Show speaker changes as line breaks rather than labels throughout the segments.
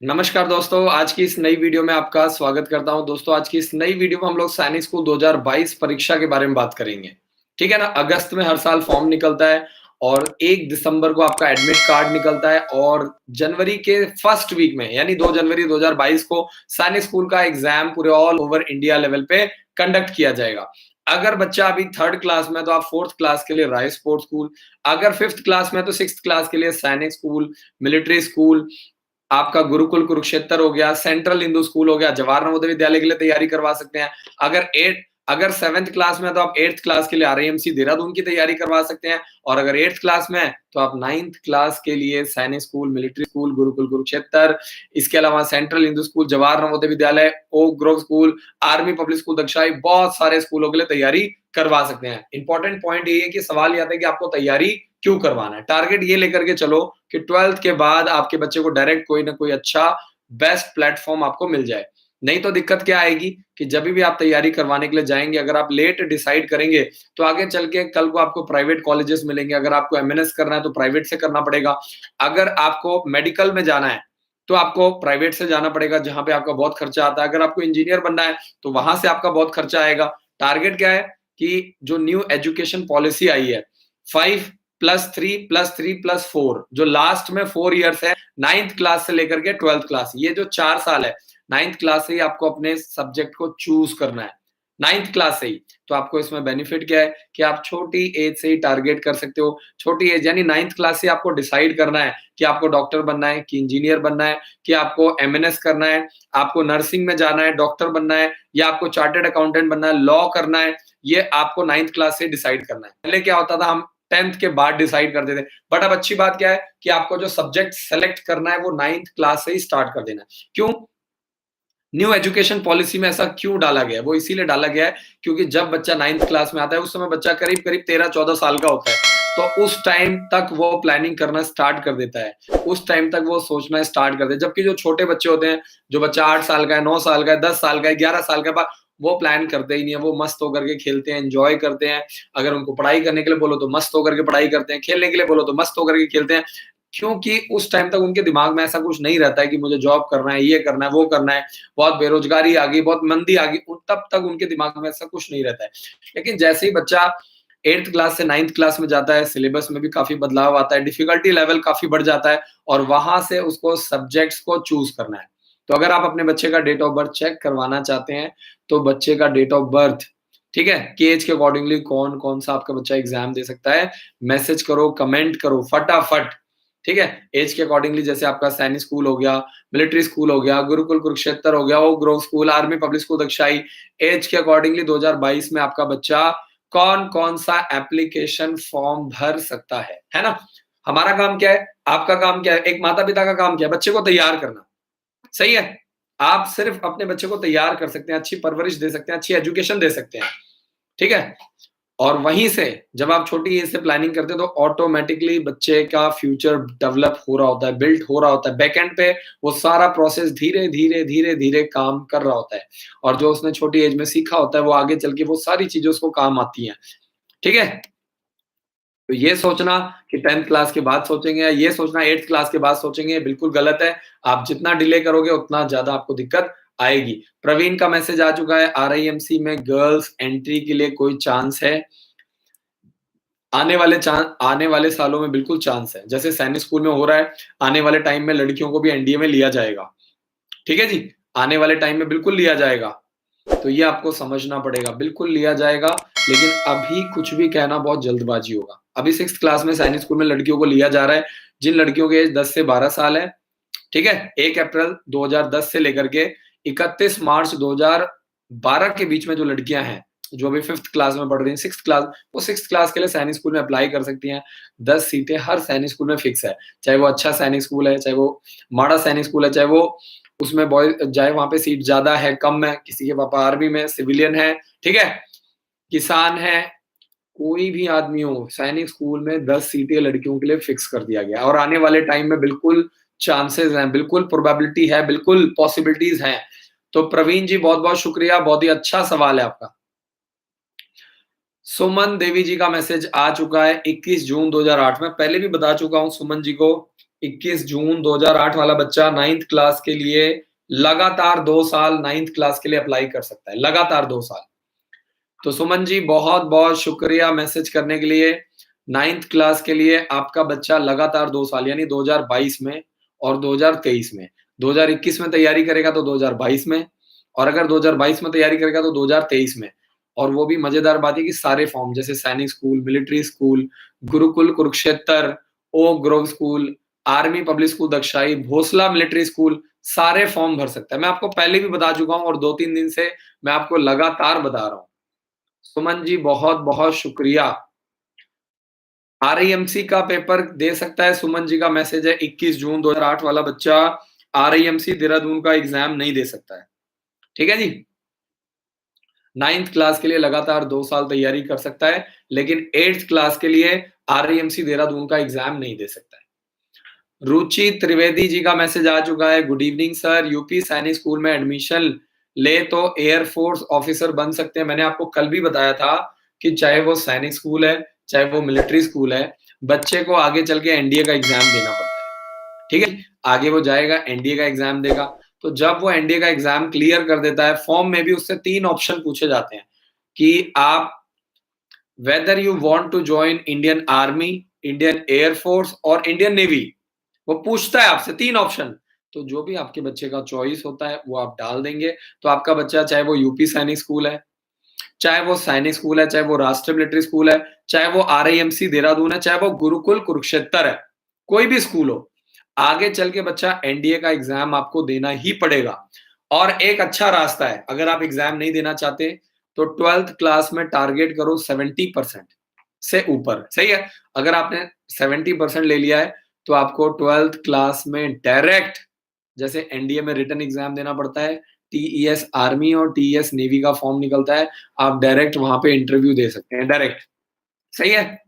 नमस्कार दोस्तों, आज की इस नई वीडियो में आपका स्वागत करता हूं। दोस्तों, आज की इस नई वीडियो में हम लोग सैनिक स्कूल 2022 परीक्षा के बारे में बात करेंगे। ठीक है ना? अगस्त में हर साल फॉर्म निकलता है और 1 दिसंबर को आपका एडमिट कार्ड निकलता है और जनवरी के फर्स्ट वीक में यानी 2 जनवरी 2022 को सैनिक स्कूल का एग्जाम पूरे ऑल ओवर इंडिया लेवल पे कंडक्ट किया जाएगा। अगर बच्चा अभी 3rd क्लास में है तो आप 4th क्लास के लिए राइस स्पोर्ट्स स्कूल, अगर 5th क्लास में है तो 6th क्लास के लिए सैनिक स्कूल, मिलिट्री स्कूल, आपका गुरुकुल कुरुक्षेत्र हो गया, सेंट्रल हिंदू स्कूल हो गया, जवाहर नवोदय विद्यालय के लिए तैयारी करवा सकते हैं। अगर 7th क्लास में है तो आप 8th क्लास के लिए आरआईएमसी देहरादून की तैयारी करवा सकते हैं और अगर 8th क्लास में है तो आप 9th क्लास के लिए Sainik school, military school, Gurukul Kurukshetra, इसके अलावा central Hindu school, Jawahar Navodaya Vidyalaya, Oak Grove school, army public school Dagshai, बहुत सारे स्कूलों के लिए तैयारी करवा सकते हैं। इंपॉर्टेंट पॉइंट ये है कि सवाल ये आता है कि आपको तैयारी क्यों करवाना है। टारगेट ये लेकर के चलो कि 12th के बाद आपके बच्चे को डायरेक्ट कोई ना कोई अच्छा बेस्ट प्लेटफॉर्म आपको मिल जाए। नहीं तो दिक्कत क्या आएगी कि जब भी आप तैयारी करवाने के लिए जाएंगे, अगर आप लेट डिसाइड करेंगे तो आगे चल के कल को आपको प्राइवेट कॉलेजेस मिलेंगे। अगर आपको एमएनएस करना है तो प्राइवेट से करना पड़ेगा। अगर आपको मेडिकल में जाना है तो आपको प्राइवेट से जाना पड़ेगा, जहां पे आपका बहुत खर्चा आता है। अगर आपको इंजीनियर बनना है तो वहां से आपका बहुत खर्चा आएगा। टारगेट क्या है कि जो न्यू एजुकेशन पॉलिसी आई है, 5+3+3+4, जो लास्ट में 4 इयर्स है, 9th क्लास से लेकर के 12th क्लास, ये जो 4 साल है, 9th क्लास से ही आपको अपने सब्जेक्ट को चूज करना है। 9th क्लास से ही। तो आपको इसमें बेनिफिट क्या है कि आप छोटी एज से ही टारगेट कर सकते हो। छोटी एज यानी 9th क्लास से आपको डिसाइड करना है कि आपको डॉक्टर बनना है, कि इंजीनियर बनना है, कि आपको एमएनएस करना है, आपको नर्सिंग में जाना है, डॉक्टर बनना है, या आपको चार्टर्ड अकाउंटेंट बनना है, लॉ करना है। ये आपको 9th क्लास से डिसाइड करना है। पहले क्या होता था, हम 10th के बाद डिसाइड करते थे। बट अब अच्छी बात क्या है कि आपको जो सब्जेक्ट सेलेक्ट करना है वो 9th क्लास से ही स्टार्ट कर देना है। क्यों? न्यू एजुकेशन पॉलिसी में ऐसा क्यों डाला गया है? वो इसीलिए डाला गया है क्योंकि जब बच्चा 9th क्लास में आता है उस समय बच्चा करीब करीब 13-14 साल का होता है। तो उस टाइम तक वो प्लानिंग करना स्टार्ट कर देता है। उस टाइम तक वो सोचना स्टार्ट कर देता है। जबकि जो छोटे बच्चे होते हैं, जो बच्चा 8 साल का है, 9 साल का है, 10 साल का है, 11 साल का है, वो प्लान करते ही नहीं है। वो मस्त होकर के खेलते हैं, एंजॉय करते हैं। अगर उनको पढ़ाई करने के लिए बोलो तो मस्त होकर के पढ़ाई करते हैं, खेलने के लिए बोलो तो मस्त होकर के खेलते हैं। क्योंकि उस टाइम तक उनके दिमाग में ऐसा कुछ नहीं रहता है कि मुझे जॉब करना है, ये करना है, वो करना है। बहुत बेरोजगारी आ गई, बहुत मंदी आ गई, तब तक उनके दिमाग में ऐसा कुछ नहीं रहता है। लेकिन जैसे ही बच्चा 8th क्लास से 9th क्लास में जाता है, सिलेबस में भी काफी बदलाव आता है, डिफिकल्टी लेवल काफी बढ़ जाता है और वहां से उसको सब्जेक्ट्स को चूज करना है। तो अगर आप अपने बच्चे का डेट ऑफ बर्थ चेक करवाना चाहते हैं तो बच्चे का डेट ऑफ बर्थ, ठीक है, कि एज के अकॉर्डिंगली कौन कौन सा आपका बच्चा एग्जाम दे सकता है, मैसेज करो, कमेंट करो फटाफट। ठीक है, एज के अकॉर्डिंगली जैसे आपका सैनिक स्कूल हो गया, मिलिट्री स्कूल हो गया, गुरुकुल कुरुक्षेत्र हो गया, Oak Grove school, army public school Dagshai, age के अकॉर्डिंगली 2022 में आपका बच्चा कौन-कौन सा एप्लीकेशन फॉर्म भर सकता है ना? हमारा काम क्या है? आपका काम क्या है? एक माता-पिता का काम क्या है? बच्चे को तैयार करना। सही है? आप सिर्फ अपने बच्चे को तैयार कर सकते हैं, अच्छी परवरिश दे सकते हैं, अच्छी एजुकेशन दे सकते हैं। ठीक है? और वहीं से जब आप छोटी एज से प्लानिंग करते हैं तो ऑटोमेटिकली बच्चे का फ्यूचर डेवलप हो रहा होता है, बिल्ड हो रहा होता है। बैकएंड पे वो सारा प्रोसेस धीरे-धीरे, धीरे-धीरे काम कर रहा होता है और जो उसने छोटी एज में सीखा होता है वो आगे चल के वो सारी चीज़ें उसको काम आती हैं। ठीक है? तो ये सोचना कि 10th क्लास के बाद सोचेंगे या ये सोचना 8th क्लास के बाद सोचेंगे, बिल्कुल गलत है। आप जितना डिले करोगे उतना ज़्यादा आपको दिक्कत आएगी। प्रवीण का मैसेज आ चुका है, आरआईएमसी में गर्ल्स एंट्री के लिए कोई चांस है? आने वाले सालों में बिल्कुल चांस है। जैसे सैनिक स्कूल में हो रहा है, आने वाले टाइम में लड़कियों को भी एनडीए में लिया जाएगा। ठीक है जी? आने वाले टाइम में बिल्कुल लिया जाएगा। तो ये आपको समझना पड़ेगा, बिल्कुल लिया जाएगा, लेकिन अभी कुछ भी कहना बहुत जल्दबाजी होगा। अभी 6th क्लास में सैनिक स्कूल में लड़कियों को लिया जा रहा है, जिन लड़कियों की एज 10 से 12 साल है, ठीक है? 1 अप्रैल 2010 से लेकर के 31 मार्च 2012 के बीच में जो लड़कियां हैं, जो अभी 5th क्लास में पढ़ रही हैं, 6th क्लास, वो 6th क्लास के लिए सैनिक स्कूल में अप्लाई कर सकती हैं। 10 सीटें हर सैनिक स्कूल में फिक्स है। चाहे वो अच्छा सैनिक स्कूल है, चाहे वो माड़ा सैनिक स्कूल है, चाहे वो उसमें बॉय चाहे वहाँ पे सीट ज़्यादा है, कम है, किसी के पापा आर्मी में, सिविलियन है, ठीक है? किसान है, कोई भी आदमी हो, सैनिक स्कूल में 10 सीटें लड़कियों के लिए फिक्स कर दिया गया है और आने वाले टाइम में बिल्कुल चांसेस हैं, बिल्कुल प्रोबेबिलिटी है, बिल्कुल पॉसिबिलिटीज़ हैं। तो प्रवीण जी बहुत-बहुत शुक्रिया, बहुत ही अच्छा सवाल है आपका। सुमन देवी जी का मैसेज आ चुका है 21 जून 2008 में, पहले भी बता चुका हूँ सुमन जी को। 21 जून 2008 वाला बच्चा 9th क्लास के लिए लगातार 2 साल 9th क्लास के लिए अप्लाई कर सकता है, लगातार 2 साल। तो सुमन जी बहुत-बहुत शुक्रिया मैसेज करने के लिए। 9th क्लास के लिए आपका बच्चा लगातार 2 साल यानी 2022 में और 2023 में। 2021 में तैयारी करेगा तो 2022 में और अगर 2022 में तैयारी करेगा तो 2023 में। और वो भी मज़ेदार बात है कि सारे फॉर्म जैसे Sainik school, military school, Gurukul Kurukshetra, Oak Grove school, army public school Dagshai, Bhonsala military school, सारे फॉर्म भर सकता है। मैं आपको पहले भी बता चुका हूँ और 2-3 दिन से मैं आपको लगातार बता रहा हूँ। सुमन जी बहुत-बहुत शुक्रिया। आरईएमसी का पेपर दे सकता है, सुमन जी का मैसेज है 21 जून 2008 वाला बच्चा आरईएमसी देहरादून का एग्जाम नहीं दे सकता है। ठीक है जी? 9th क्लास के लिए लगातार 2 साल तैयारी कर सकता है, लेकिन 8th क्लास के लिए आरईएमसी देहरादून का एग्जाम नहीं दे सकता है। रुचि त्रिवेदी जी का मैसेज आ चुका है। गुड इवनिंग सर, यूपी सैनिक स्कूल में एडमिशन ले तो एयरफोर्स ऑफिसर बन सकते हैं। मैंने आपको कल भी बताया था कि चाहे वो सैनिक स्कूल है, चाहे वो मिलिट्री स्कूल है, बच्चे को आगे चल के एनडीए का एग्जाम देना पड़ता है। ठीक है? आगे वो जाएगा, एनडीए का एग्जाम देगा। तो जब वो एनडीए का एग्जाम क्लियर कर देता है, फॉर्म में भी उससे 3 ऑप्शन पूछे जाते हैं कि आप whether you want to join Indian army, Indian air force और इंडियन नेवी। वो पूछता है आपसे 3 ऑप्शन। तो जो भी आपके बच्चे का चॉइस होता है वो आप डाल देंगे। तो आपका बच्चा चाहे वो यूपी सैनिक स्कूल है, चाहे वो सैनिक स्कूल है, चाहे वो राष्ट्रीय मिलिट्री स्कूल है, चाहे वो आरआईएमसी देहरादून है, चाहे वो गुरुकुल कुरुक्षेत्र है, कोई भी स्कूल हो, आगे चल के बच्चा एनडीए का एग्जाम आपको देना ही पड़ेगा। और एक अच्छा रास्ता है, अगर आप एग्जाम नहीं देना चाहते तो 12th क्लास में टारगेट करो 70% से ऊपर। सही है? अगर आपने 70% ले लिया है तो आपको 12th क्लास में डायरेक्ट, जैसे एनडीए में रिटन एग्जाम देना पड़ता है, टीईएस आर्मी और टीईएस नेवी का फॉर्म निकलता है, आप डायरेक्ट वहां पे इंटरव्यू दे सकते हैं डायरेक्ट। सही है?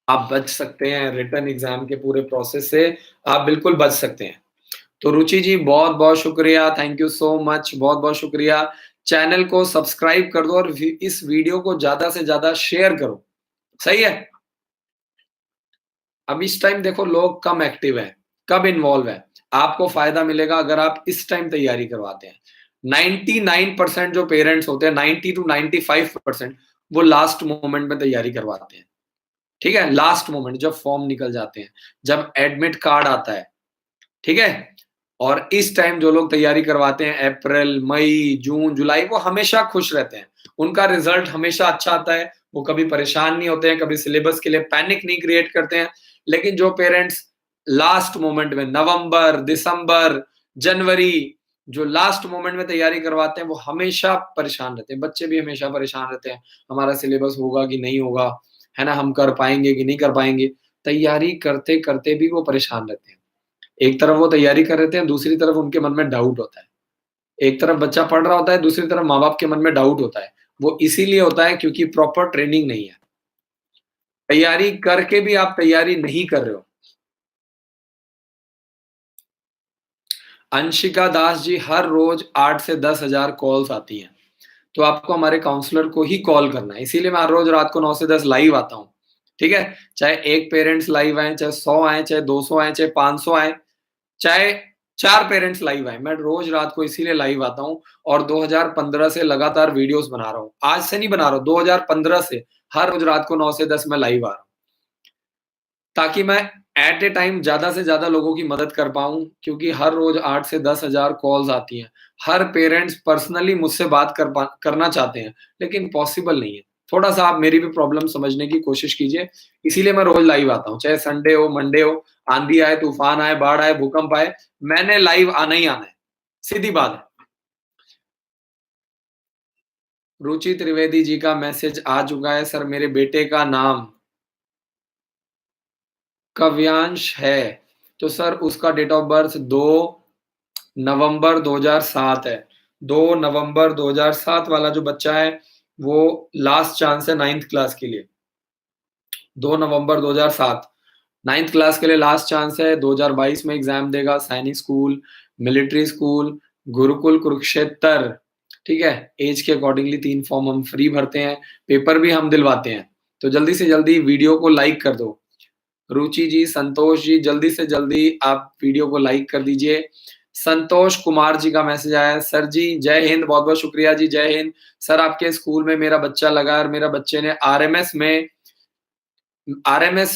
आप बच सकते हैं रिटन एग्जाम के पूरे प्रोसेस से, आप बिल्कुल बच सकते हैं। तो रुचि जी बहुत-बहुत शुक्रिया, थैंक यू सो मच, बहुत-बहुत शुक्रिया। चैनल को सब्सक्राइब कर दो और इस वीडियो को ज्यादा से ज्यादा शेयर करो। सही है? अब इस टाइम देखो लोग कम एक्टिव हैं, कब इन्वॉल्व है। आपको फायदा मिलेगा अगर आप इस टाइम तैयारी करवाते हैं। 99% जो पेरेंट्स होते हैं, 90 टू 95% वो लास्ट मोमेंट में तैयारी करवाते हैं। ठीक है? लास्ट मोमेंट जब फॉर्म निकल जाते हैं, जब एडमिट कार्ड आता है। ठीक है? और इस टाइम जो लोग तैयारी करवाते हैं अप्रैल, मई, जून, जुलाई, वो हमेशा खुश रहते हैं। उनका रिजल्ट हमेशा अच्छा आता है, वो कभी परेशान नहीं होते हैं, कभी सिलेबस के लिए पैनिक नहीं क्रिएट करते हैं। लेकिन जो पेरेंट्स लास्ट मोमेंट में नवंबर, दिसंबर, जनवरी, जो लास्ट मोमेंट में तैयारी करवाते हैं वो हमेशा परेशान रहते हैं। बच्चे भी हमेशा परेशान रहते हैं, हमारा सिलेबस होगा कि नहीं होगा, है ना? हम कर पाएँगे कि नहीं कर पाएँगे? तैयारी करते-करते भी वो परेशान रहते हैं। एक तरफ वो तैयारी कर रहे थे, दूसरी तरफ उनके मन में डाउट होता है। एक तरफ बच्चा पढ़ रहा होता है, दूसरी तरफ माँ-बाप के मन में डाउट होता है। वो इसीलिए होता है क्योंकि प्रॉपर ट्रेनिंग नहीं है। तैयारी करके भी आप तैयारी नहीं कर रहे हो। अंशिका दास जी, हर रोज 8 से 10,000 कॉल्स आती हैं। तो आपको हमारे काउंसलर को ही कॉल करना है। इसीलिए मैं हर रोज रात को 9 से 10 लाइव आता हूँ। ठीक है? चाहे 1 पेरेंट्स लाइव आएँ, चाहे 100 आएँ, चाहे 200 आएँ, चाहे 500 आएँ, चाहे 4 पेरेंट्स लाइव आएँ। मैं रोज रात को इसीलिए लाइव आता हूँ और 2015 से लगातार वीडियोज़ बना रहा हूँ। आज से नहीं बना रहा हूँ, 2015 से हर रोज रात को 9 से 10 मैं लाइव आ रहा हूँ। ताकि मैं एट ए टाइम ज़्यादा से ज़्यादा लोगों की मदद कर पाऊँ, क्योंकि हर रोज़ 8 से 10,000 कॉल्स आती हैं। हर पेरेंट्स पर्सनली मुझसे बात करना चाहते हैं, लेकिन पॉसिबल नहीं है। थोड़ा-सा आप मेरी भी प्रॉब्लम समझने की कोशिश कीजिए, इसीलिए मैं रोज़ लाइव आता हूँ। चाहे संडे हो, मंडे हो, आँधी आए, तूफ़ान आए, बाढ़ आए, भूकंप आए, मैंने लाइव आना ही आना है। सीधी बात है। रुचि त्रिवेदी जी का मैसेज आ चुका है, सर मेरे बेटे का नाम काव्यांश है, तो सर उसका डेट ऑफ बर्थ 2 नवंबर 2007 है। 2 नवंबर 2007 वाला जो बच्चा है, वो लास्ट चांस है 9th क्लास के लिए। 2 नवंबर 2007 9th क्लास के लिए लास्ट चांस है। 2022 में एग्जाम देगा। सैनिक school, military school, Gurukul Kurukshetra. ठीक है? एज के अकॉर्डिंगली 3 फॉर्म हम फ्री भरते हैं, पेपर भी हम दिलवाते हैं। तो जल्दी से जल्दी वीडियो को लाइक कर दो। रुचि जी, संतोष जी, जल्दी से जल्दी आप वीडियो को लाइक कर दीजिए। संतोष कुमार जी का मैसेज आया है, सर जी जय हिंद, बहुत-बहुत शुक्रिया जी, जय हिंद। सर आपके स्कूल में मेरा बच्चा लगा है और मेरा बच्चे ने आरएमएस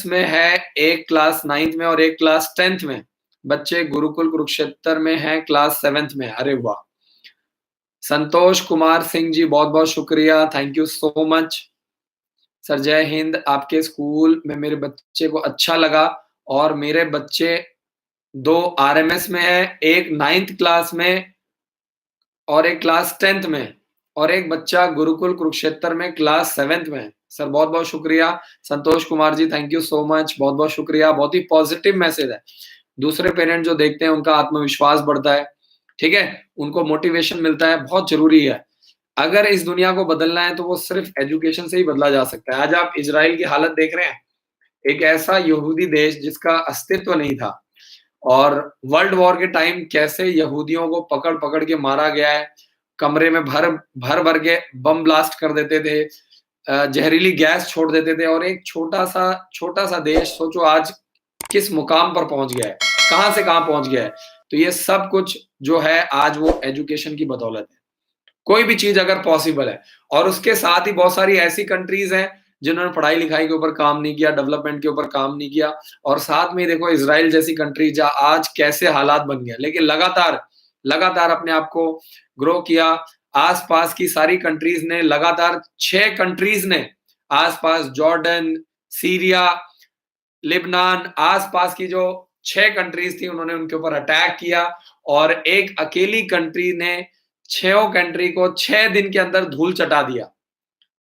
में है, एक क्लास 9th में और एक क्लास 10th में। बच्चे गुरुकुल कुरुक्षेत्र में है, क्लास 7th में। अरे वाह! संतोष कुमार सिंह जी, बहुत-बहुत शुक्रिया, thank you so much. Sir जय हिंद, आपके स्कूल में मेरे बच्चे को अच्छा लगा और मेरे बच्चे 2 आरएमएस में है, एक 9th क्लास में और एक क्लास 10th में और एक बच्चा गुरुकुल कुरुक्षेत्र में क्लास 7th में है। सर बहुत-बहुत शुक्रिया, Santosh Kumar ji, thank you so much, बहुत-बहुत शुक्रिया, बहुत ही पॉजिटिव मैसेज है। दूसरे पेरेंट जो देखते हैं उनका आत्मविश्वास बढ़ता है, ठीक है? उनको मोटिवेशन मिलता है, बहुत ज़रूरी है। अगर इस दुनिया को बदलना है तो वो सिर्फ एजुकेशन से ही बदला जा सकता है। आज आप इज़राइल की हालत देख रहे हैं, एक ऐसा यहूदी देश जिसका अस्तित्व नहीं था और वर्ल्ड वॉर के टाइम कैसे यहूदियों को पकड़-पकड़ के मारा गया है, कमरे में भर-भर के बम ब्लास्ट कर देते थे, जहरीली गैस छोड़ देते थे और एक छोटा-सा देश सोचो आज किस मुकाम पर पहुँच गया है, कहाँ से कहाँ पहुँच गया है। तो ये सब कुछ जो है आज वो एजुकेशन की बदौलत है। कोई भी चीज़ अगर पॉसिबल है और उसके साथ ही बहुत सारी ऐसी कंट्रीज़ हैं जिन्होंने पढ़ाई-लिखाई के ऊपर काम नहीं किया, डेवलपमेंट के ऊपर काम नहीं किया और साथ में ही देखो इज़राइल जैसी कंट्री जहाँ आज कैसे हालात बन गए। लेकिन लगातार अपने आप को ग्रो किया। आस-पास की सारी कंट्रीज़ ने लगातार 6 कंट्रीज़ ने आस-पास जॉर्डन, सीरिया, लेबनान, आस-पास की जो 6 कंट्रीज़ थी उन्होंने उनके ऊपर अटैक किया और एक अकेली कंट्री ने 6 कंट्री को 6 दिन के अंदर धूल चटा दिया,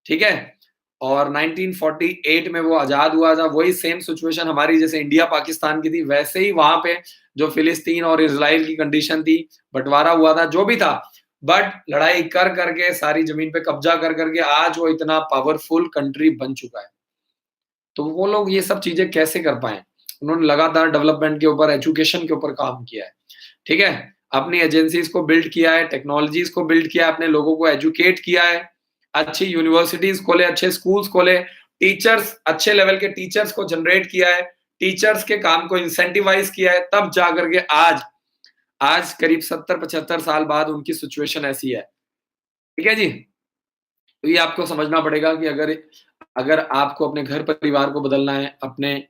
ठीक है? और 1948 में वो आज़ाद हुआ था, वही सेम सिचुएशन हमारी जैसे इंडिया-पाकिस्तान की थी, वैसे ही वहाँ पे जो फिलिस्तीन और इज़राइल की कंडीशन थी, बँटवारा हुआ था, जो भी था, बट लड़ाई कर के सारी ज़मीन पे कब्ज़ा कर के आज वो इतना पावरफुल कंट्री बन चुका है। तो वो लोग ये सब चीज़ें कैसे कर पाएँ? उन्होंने लगातार डेवलपमेंट के ऊपर, एजुकेशन के ऊपर काम किया है, ठीक है? अपनी एजेंसीज़ को बिल्ड किया है, टेक्नोलॉजीज़ को बिल्ड किया है, अपने लोगों को एजुकेट किया है, अच्छी यूनिवर्सिटीज़ खोले, अच्छे स्कूल्स खोले, टीचर्स अच्छे लेवल के टीचर्स को जनरेट किया है, टीचर्स के काम को इंसेंटिवाइज़ किया है, तब जाकर के आज करीब 70-75 साल बाद उनकी सिचुएशन ऐसी है। ठीक है जी? तो ये आपको समझना पड़ेगा कि अगर अगर आपको अपने घर परिवार को बदलना है, अपने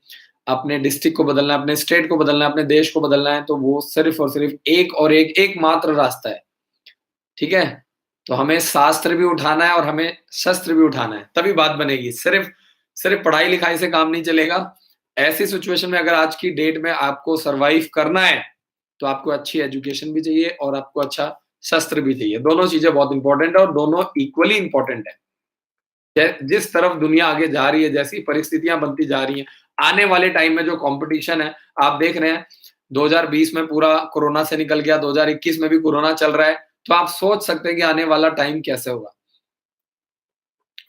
अपने डिस्ट्रिक्ट को बदलना है, अपने स्टेट को बदलना है, अपने देश को बदलना है, तो वो सिर्फ़ और सिर्फ़ एकमात्र रास्ता है, ठीक है? तो हमें शास्त्र भी उठाना है और हमें शस्त्र भी उठाना है, तभी बात बनेगी। सिर्फ़ पढ़ाई-लिखाई से काम नहीं चलेगा। ऐसी सिचुएशन में अगर आज की डेट में आपको सर्वाइव करना है, तो आपको अच्छी एजुकेशन भी चाहिए और आपको अच्छा शस्त्र भी चाहिए। दोनों चीज़ें बहुत इम्पोर्टेंट है और दोनों इक्वली इम्पोर्टेंट है। जिस तरफ दुनिया आगे जा रही है, जैसी परिस्थितियाँ बनती जा रही हैं, आने वाले टाइम में जो कॉम्पिटिशन है, आप देख रहे हैं 2020 में पूरा कोरोना से निकल गया, 2021 में भी कोरोना चल रहा है, तो आप सोच सकते हैं कि आने वाला टाइम कैसे होगा।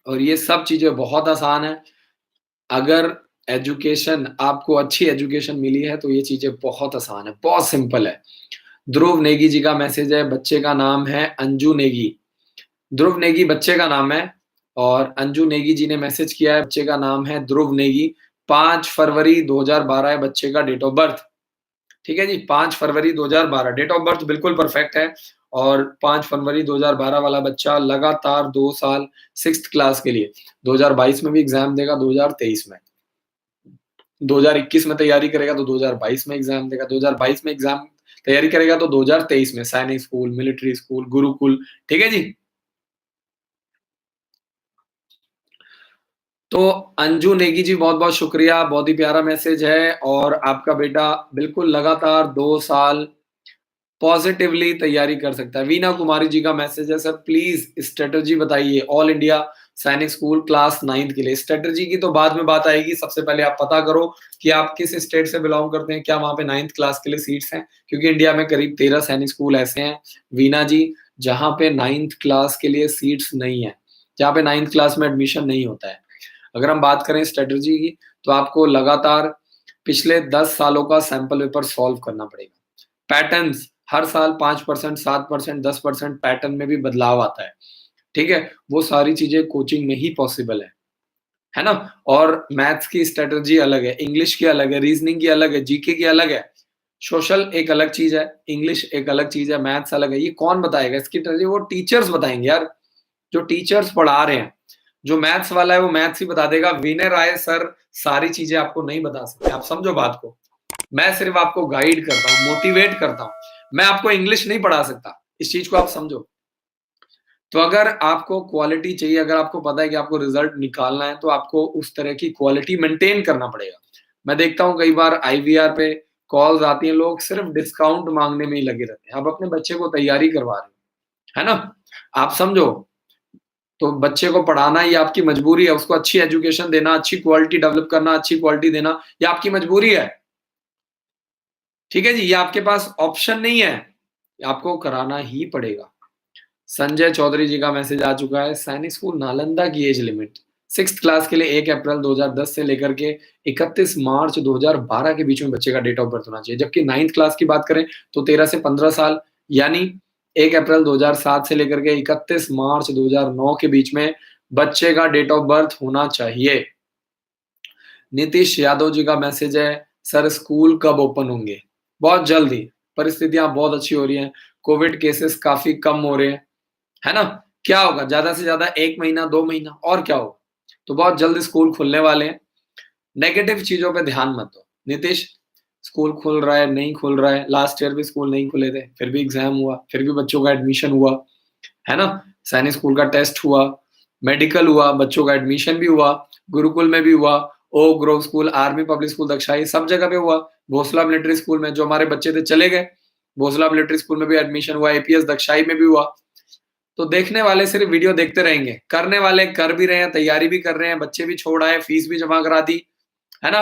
और ये सब चीज़ें बहुत आसान है, अगर एजुकेशन आपको अच्छी एजुकेशन मिली है, तो ये चीज़ें बहुत आसान है, बहुत सिंपल है। ध्रुव नेगी जी का मैसेज है, बच्चे का नाम है अंजू नेगी। ध्रुव नेगी बच्चे का नाम है और अंजू नेगी जी ने मैसेज किया है, बच्चे का नाम है ध्रुव नेगी। 5 फरवरी 2012 है बच्चे का डेट ऑफ बर्थ। ठीक है जी, 5 फरवरी 2012 डेट ऑफ बर्थ बिल्कुल परफेक्ट है और 5 फरवरी 2012 वाला बच्चा लगातार 2 साल 6th क्लास के लिए 2022 में भी एग्ज़ाम देगा, 2023 में। 2021 में तैयारी करेगा तो 2022 में एग्ज़ाम देगा, 2022 में एग्ज़ाम तैयारी करेगा तो 2023 में सैनिक स्कूल, मिलिट्री स्कूल, गुरुकुल, ठीक है जी? तो अंजू नेगी जी बहुत-बहुत शुक्रिया, बहुत ही प्यारा मैसेज है और आपका बेटा बिल्कुल लगातार 2 साल पॉज़िटिवली तैयारी कर सकता है। वीना कुमारी जी का मैसेज है, सर प्लीज़ स्ट्रैटेजी बताइए ऑल इंडिया सैनिक स्कूल क्लास 9th के लिए। स्ट्रैटेजी की तो बाद में बात आएगी, सबसे पहले आप पता करो कि आप किस स्टेट से बिलॉन्ग करते हैं, क्या वहाँ पे 9th क्लास के लिए सीट्स हैं? क्योंकि इंडिया में करीब 13 सैनिक स्कूल ऐसे हैं, वीना जी, जहाँ पे 9th क्लास के लिए सीट्स नहीं है, जहाँ पे 9th क्लास में एडमिशन नहीं होता है। अगर हम बात करें स्ट्रैटेजी की, तो आपको लगातार पिछले 10 सालों का सैंपल पेपर सॉल्व करना पड़ेगा। पैटर्न्स हर साल 5%, 7%, 10% पैटर्न में भी बदलाव आता है, ठीक है? वो सारी चीज़ें कोचिंग में ही पॉसिबल है। है ना? और मैथ्स की स्ट्रेटजी अलग है, इंग्लिश की अलग है, रीजनिंग की अलग है, जीके की अलग है, सोशल एक अलग चीज है, इंग्लिश एक अलग चीज है, मैथ्स अलग है। ये कौन बताएगा इसकी स्ट्रेटजी? वो टीचर्स बताएंगे यार, जो टीचर्स पढ़ा रहे हैं। जो मैथ्स वाला है वो मैथ्स ही बता देगा। विनय राय सर सारी चीजें आपको नहीं बता सकते, आप समझो बात को। मैं सिर्फ आपको गाइड करता हूँ, मोटिवेट करता हूँ। मैं आपको इंग्लिश नहीं पढ़ा सकता, इस चीज को आप समझो। तो अगर आपको क्वालिटी चाहिए, अगर आपको पता है कि आपको रिजल्ट निकालना है, तो आपको उस तरह की क्वालिटी मेंटेन करना पड़ेगा। मैं देखता हूँ कई बार आईवीआर पे कॉल्स आती हैं, लोग सिर्फ डिस्काउंट मांगने में ही लगे रहते हैं। आप अपने बच्चे को तैयारी करवा रहे हो, है ना? आप समझो। तो बच्चे को पढ़ाना ये आपकी मजबूरी है, उसको अच्छी एजुकेशन देना, अच्छी क्वालिटी डेवलप करना, अच्छी क्वालिटी देना, ये आपकी मजबूरी है। ठीक है जी, ये आपके पास ऑप्शन नहीं है, आपको कराना ही पड़ेगा। संजय चौधरी जी का मैसेज आ चुका है। सैनिक स्कूल नालंदा की एज लिमिट 6th क्लास के लिए 1 अप्रैल 2010 से लेकर के 31 मार्च 2012 के बीच में बच्चे का डेट ऑफ बर्थ होना चाहिए। जबकि 9th क्लास की बात करें तो 13 से 15 साल, यानी 1 अप्रैल 2007 से लेकर के 31 मार्च 2009 के बीच में बच्चे का डेट ऑफ बर्थ होना चाहिए। नीतीश यादव जी का मैसेज है, सर स्कूल कब ओपन होंगे? बहुत जल्दी। परिस्थितियां बहुत अच्छी हो रही हैं, कोविड केसेस काफी कम हो रहे हैं, है ना? क्या होगा? ज्यादा से ज्यादा 1 महीना 2 महीना, और क्या होगा? तो बहुत जल्द स्कूल खुलने वाले हैं। नेगेटिव चीजों पे ध्यान मत दो। नीतीश, स्कूल खुल रहा है, नहीं खुल रहा है, लास्ट ईयर भी स्कूल नहीं खुले थे, फिर भी एग्जाम हुआ, फिर भी बच्चों का एडमिशन हुआ, है ना? सैनिक स्कूल का टेस्ट हुआ, मेडिकल हुआ, बच्चों का एडमिशन भी हुआ, गुरुकुल में भी हुआ, Oak Grove school, army public school Dagshai, सब जगह पे हुआ। भोसला मिलिट्री स्कूल में जो हमारे बच्चे थे चले गए, भोसला मिलिट्री स्कूल में भी एडमिशन हुआ, एपीएस दक्षाई में भी हुआ। तो देखने वाले सिर्फ वीडियो देखते रहेंगे, करने वाले कर भी रहे हैं, तैयारी भी कर रहे हैं, बच्चे भी छोड़ आए, फीस भी जमा करा दी, है ना?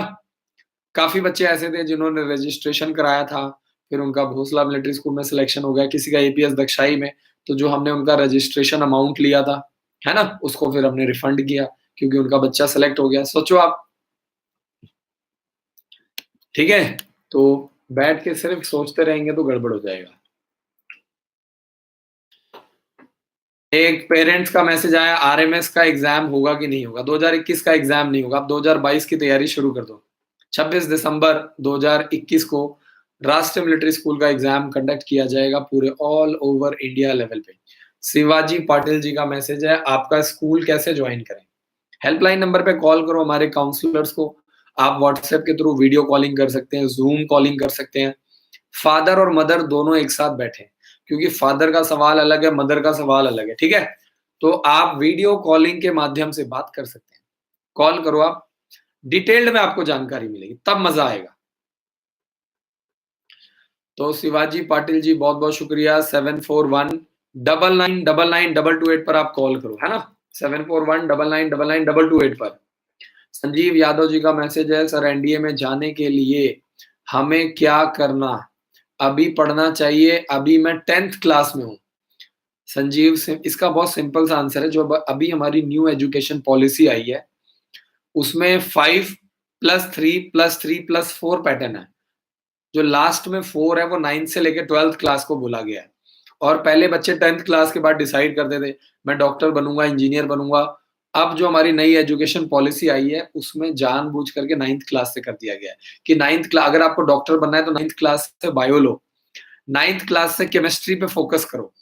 काफी बच्चे ऐसे थे जिन्होंने रजिस्ट्रेशन कराया था, फिर उनका भोसला मिलिट्री स्कूल में सिलेक्शन हो गया, किसी का एपीएस दक्षाई में, तो जो हमने उनका रजिस्ट्रेशन अमाउंट लिया था, है ना, उसको फिर हमने रिफंड किया, क्योंकि उनका बच्चा सेलेक्ट हो गया। सोचो आप, ठीक है? तो बैठ के सिर्फ सोचते रहेंगे तो गड़बड़ हो जाएगा। एक पेरेंट्स का मैसेज आया, आरएमएस का एग्जाम होगा कि नहीं होगा? 2021 का एग्जाम नहीं होगा, आप 2022 की तैयारी शुरू कर दो। 26 दिसंबर 2021 को राष्ट्रीय मिलिट्री स्कूल का एग्जाम कंडक्ट किया जाएगा पूरे ऑल ओवर इंडिया लेवल पे। शिवाजी पाटिल जी का मैसेज है, आपका स्कूल कैसे ज्वाइन करें? हेल्पलाइन नंबर पे कॉल करो हमारे काउंसलर्स को। आप व्हाट्सएप के थ्रू वीडियो कॉलिंग कर सकते हैं, जूम कॉलिंग कर सकते हैं। फादर और मदर दोनों एक साथ बैठे, क्योंकि फादर का सवाल अलग है, मदर का सवाल अलग है, ठीक है? तो आप वीडियो कॉलिंग के माध्यम से बात कर सकते हैं। कॉल करो आप, डिटेल्ड में आपको जानकारी मिलेगी, तब मजा आएगा। तो शिवाजी पाटिल जी बहुत बहुत शुक्रिया। 7419999228 पर आप कॉल करो, है ना? 7419999228 पर। संजीव यादव जी का मैसेज है, सर एनडीए में जाने के लिए हमें क्या करना, अभी पढ़ना चाहिए? अभी मैं 10th क्लास में हूँ। संजीव से इसका बहुत सिंपल सा आंसर है, जो अभी हमारी न्यू एजुकेशन पॉलिसी आई है, उसमें 5+3+3+4 पैटर्न है। जो लास्ट में 4 है वो 9th से लेकर 12th क्लास को बोला गया है। और पहले बच्चे 10th क्लास के बाद डिसाइड करते थे, मैं डॉक्टर बनूंगा, इंजीनियर बनूंगा। अब जो हमारी नई एजुकेशन पॉलिसी आई है, उसमें जानबूझ करके 9th क्लास से कर दिया गया है कि 9th क्लास, अगर आपको डॉक्टर बनना है तो 9th क्लास से बायो लो, 9th क्लास से केमिस्ट्री पे फोकस करो।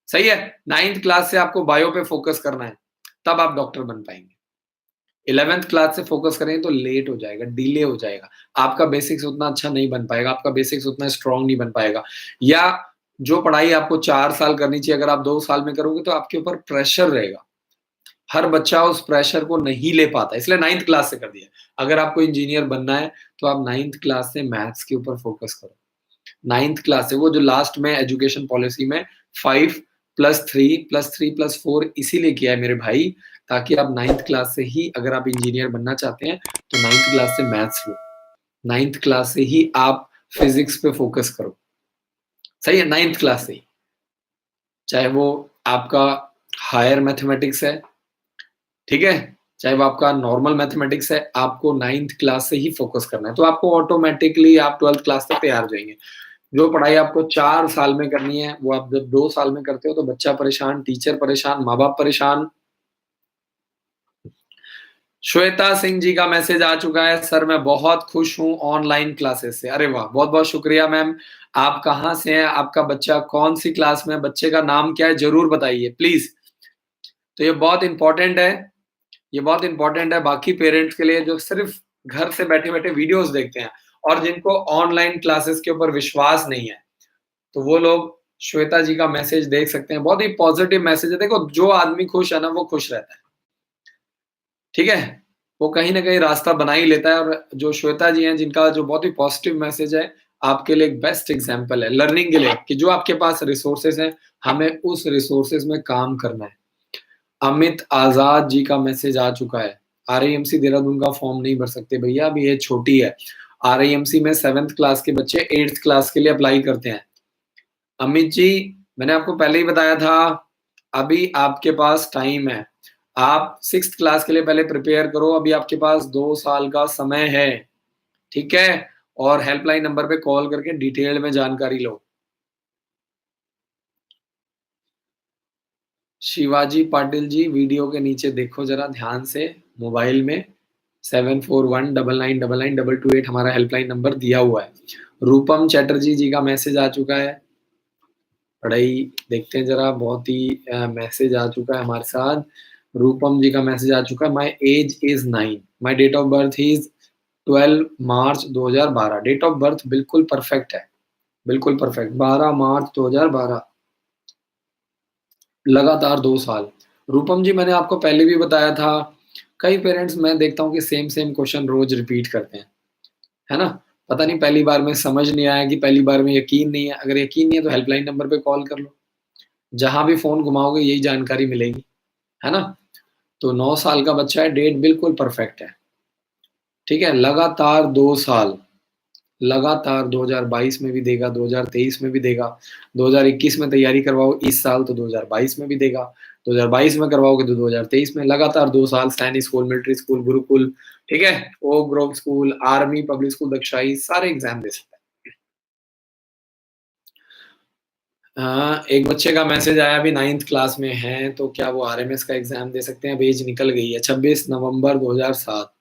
सही है? 9th क्लास से आपको बायो पे फोकस करना है, तब आप डॉक्टर बन पाएंगे। 11th क्लास से फोकस करें तो लेट हो जाएगा, डिले हो जाएगा, आपका बेसिक्स उतना अच्छा नहीं बन पाएगा, आपका बेसिक्स उतना स्ट्रांग नहीं बन पाएगा। या जो पढ़ाई आपको 4 साल करनी चाहिए, अगर आप 2 साल में करोगे तो आपके ऊपर प्रेशर रहेगा। हर बच्चा उस प्रेशर को नहीं ले पाता, इसलिए 9th क्लास से कर दिया। अगर आपको इंजीनियर बनना है तो आप 9th क्लास से मैथ्स के ऊपर फोकस करो। 9th क्लास से, वो जो लास्ट में एजुकेशन पॉलिसी में 5+3+3+4 इसीलिए किया है मेरे भाई, ताकि आप 9th क्लास से ही, अगर आप इंजीनियर बनना चाहते हैं तो 9th क्लास से मैथ्स लो, 9th क्लास से ही आप फिजिक्स पे फोकस करो। सही है? 9th क्लास से ही, चाहे वो आपका हायर मैथमेटिक्स है, ठीक है, चाहे वो आपका नॉर्मल मैथमेटिक्स है, आपको 9th क्लास से ही फोकस करना है, तो आपको ऑटोमेटिकली आप 12th क्लास तक तैयार हो जाएंगे। जो पढ़ाई आपको 4 साल में करनी है, वो आप जब 2 साल में करते हो तो बच्चा परेशान, टीचर परेशान, माँ-बाप परेशान। श्वेता सिंह जी का मैसेज आ चुका है, सर मैं बहुत खुश हूँ ऑनलाइन क्लासेस से। अरे वाह, बहुत बहुत शुक्रिया मैम। आप कहाँ से हैं, आपका बच्चा कौन सी क्लास में है, बच्चे का नाम क्या है, जरूर बताइए प्लीज। तो ये बहुत इंपॉर्टेंट है, ये बहुत इंपॉर्टेंट है बाकी पेरेंट्स के लिए जो सिर्फ घर से बैठे बैठे वीडियोस देखते हैं और जिनको ऑनलाइन क्लासेस के ऊपर विश्वास नहीं है, तो वो लोग श्वेता जी का मैसेज देख सकते हैं। बहुत ही पॉजिटिव मैसेज है। देखो, जो आदमी खुश है ना वो खुश रहता है, ठीक है, वो कहीं ना कहीं रास्ता बना ही लेता है। और जो श्वेता जी हैं जिनका जो बहुत ही पॉजिटिव मैसेज है, आपके लिए एक बेस्ट एग्जाम्पल है लर्निंग के लिए, कि जो आपके पास रिसोर्सेज हैं हमें उस रिसोर्सेज में काम करना है। अमित आजाद जी का मैसेज आ चुका है, आरआईएमसी देहरादून का फॉर्म नहीं भर सकते भैया, अभी ये छोटी है। आरआईएमसी में 7th क्लास के बच्चे 8th क्लास के लिए अप्लाई करते हैं। अमित जी, मैंने आपको पहले ही बताया था, अभी आपके पास टाइम है। आप 6th क्लास के लिए पहले प्रिपेयर करो, अभी आपके पास 2 साल का समय है, ठीक है। और हेल्पलाइन नंबर पे कॉल करके डिटेल में जानकारी लो। शिवाजी पाटिल जी, वीडियो के नीचे देखो जरा ध्यान से मोबाइल में, 7419999228 हमारा हेल्पलाइन नंबर दिया हुआ है। रूपम चैटर्जी जी का मैसेज आ चुका है, पढ़ाई देखते हैं जरा, बहुत ही मैसेज आ चुका है हमारे साथ। रूपम जी का मैसेज आ चुका है, my age is 9, my date of birth is 12 March 2012। Date of birth बिल्कुल परफेक्ट है, बिल्कुल परफेक्ट, 12 मार्च 2012, लगातार 2 साल। रूपम जी, मैंने आपको पहले भी बताया था, कई पेरेंट्स मैं देखता हूँ कि सेम सेम क्वेश्चन रोज रिपीट करते हैं, है ना। पता नहीं पहली बार में समझ नहीं आया कि पहली बार में यकीन नहीं है। अगर यकीन नहीं है तो हेल्पलाइन नंबर पे कॉल कर लो, जहां भी फोन घुमाओगे यही जानकारी मिलेगी, है ना। तो 9 साल का बच्चा है, डेट बिल्कुल परफेक्ट है, ठीक है। लगातार 2 साल, लगातार 2022 में भी देगा, 2023 में भी देगा, 2021 में तैयारी करवाओ इस साल तो 2022 में भी देगा, 2022 में करवाओगे तो 2023 में, लगातार 2 साल। सैनिक स्कूल, मिलिट्री स्कूल, गुरुकुल, ठीक है, Oak Grove school, army, public school, Dagshai, सारे एग्जाम दे सकता है। हाँ, एक बच्चे का मैसेज आया, अभी 9th क्लास में है, तो क्या वो आरएमएस का एग्जाम दे सकते हैं, अब एज निकल गई है, 26 नवंबर 2007।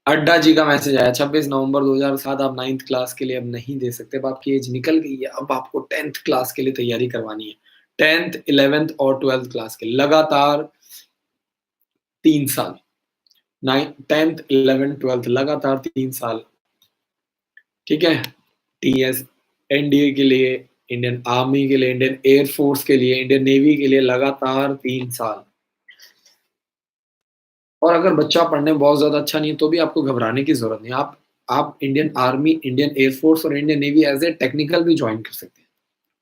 अड्डा जी का मैसेज आया, 26 नवंबर 2007, आप 9th क्लास के लिए अब नहीं दे सकते, अब आपकी एज निकल गई है, अब आपको 10th क्लास के लिए तैयारी करवानी है। 10th, 11th और 12th क्लास के लगातार 3 साल, 10th, 11th, 12th लगातार 3 साल, ठीक है। टीएस, एनडीए के लिए, इंडियन आर्मी के लिए, इंडियन एयरफोर्स के लिए, इंडियन नेवी के लिए लगातार 3 साल। और अगर बच्चा पढ़ने में बहुत ज्यादा अच्छा नहीं है तो भी आपको घबराने की जरूरत नहीं। आप इंडियन आर्मी, इंडियन एयरफोर्स और Indian navy as a technical भी ज्वाइन कर सकते हैं।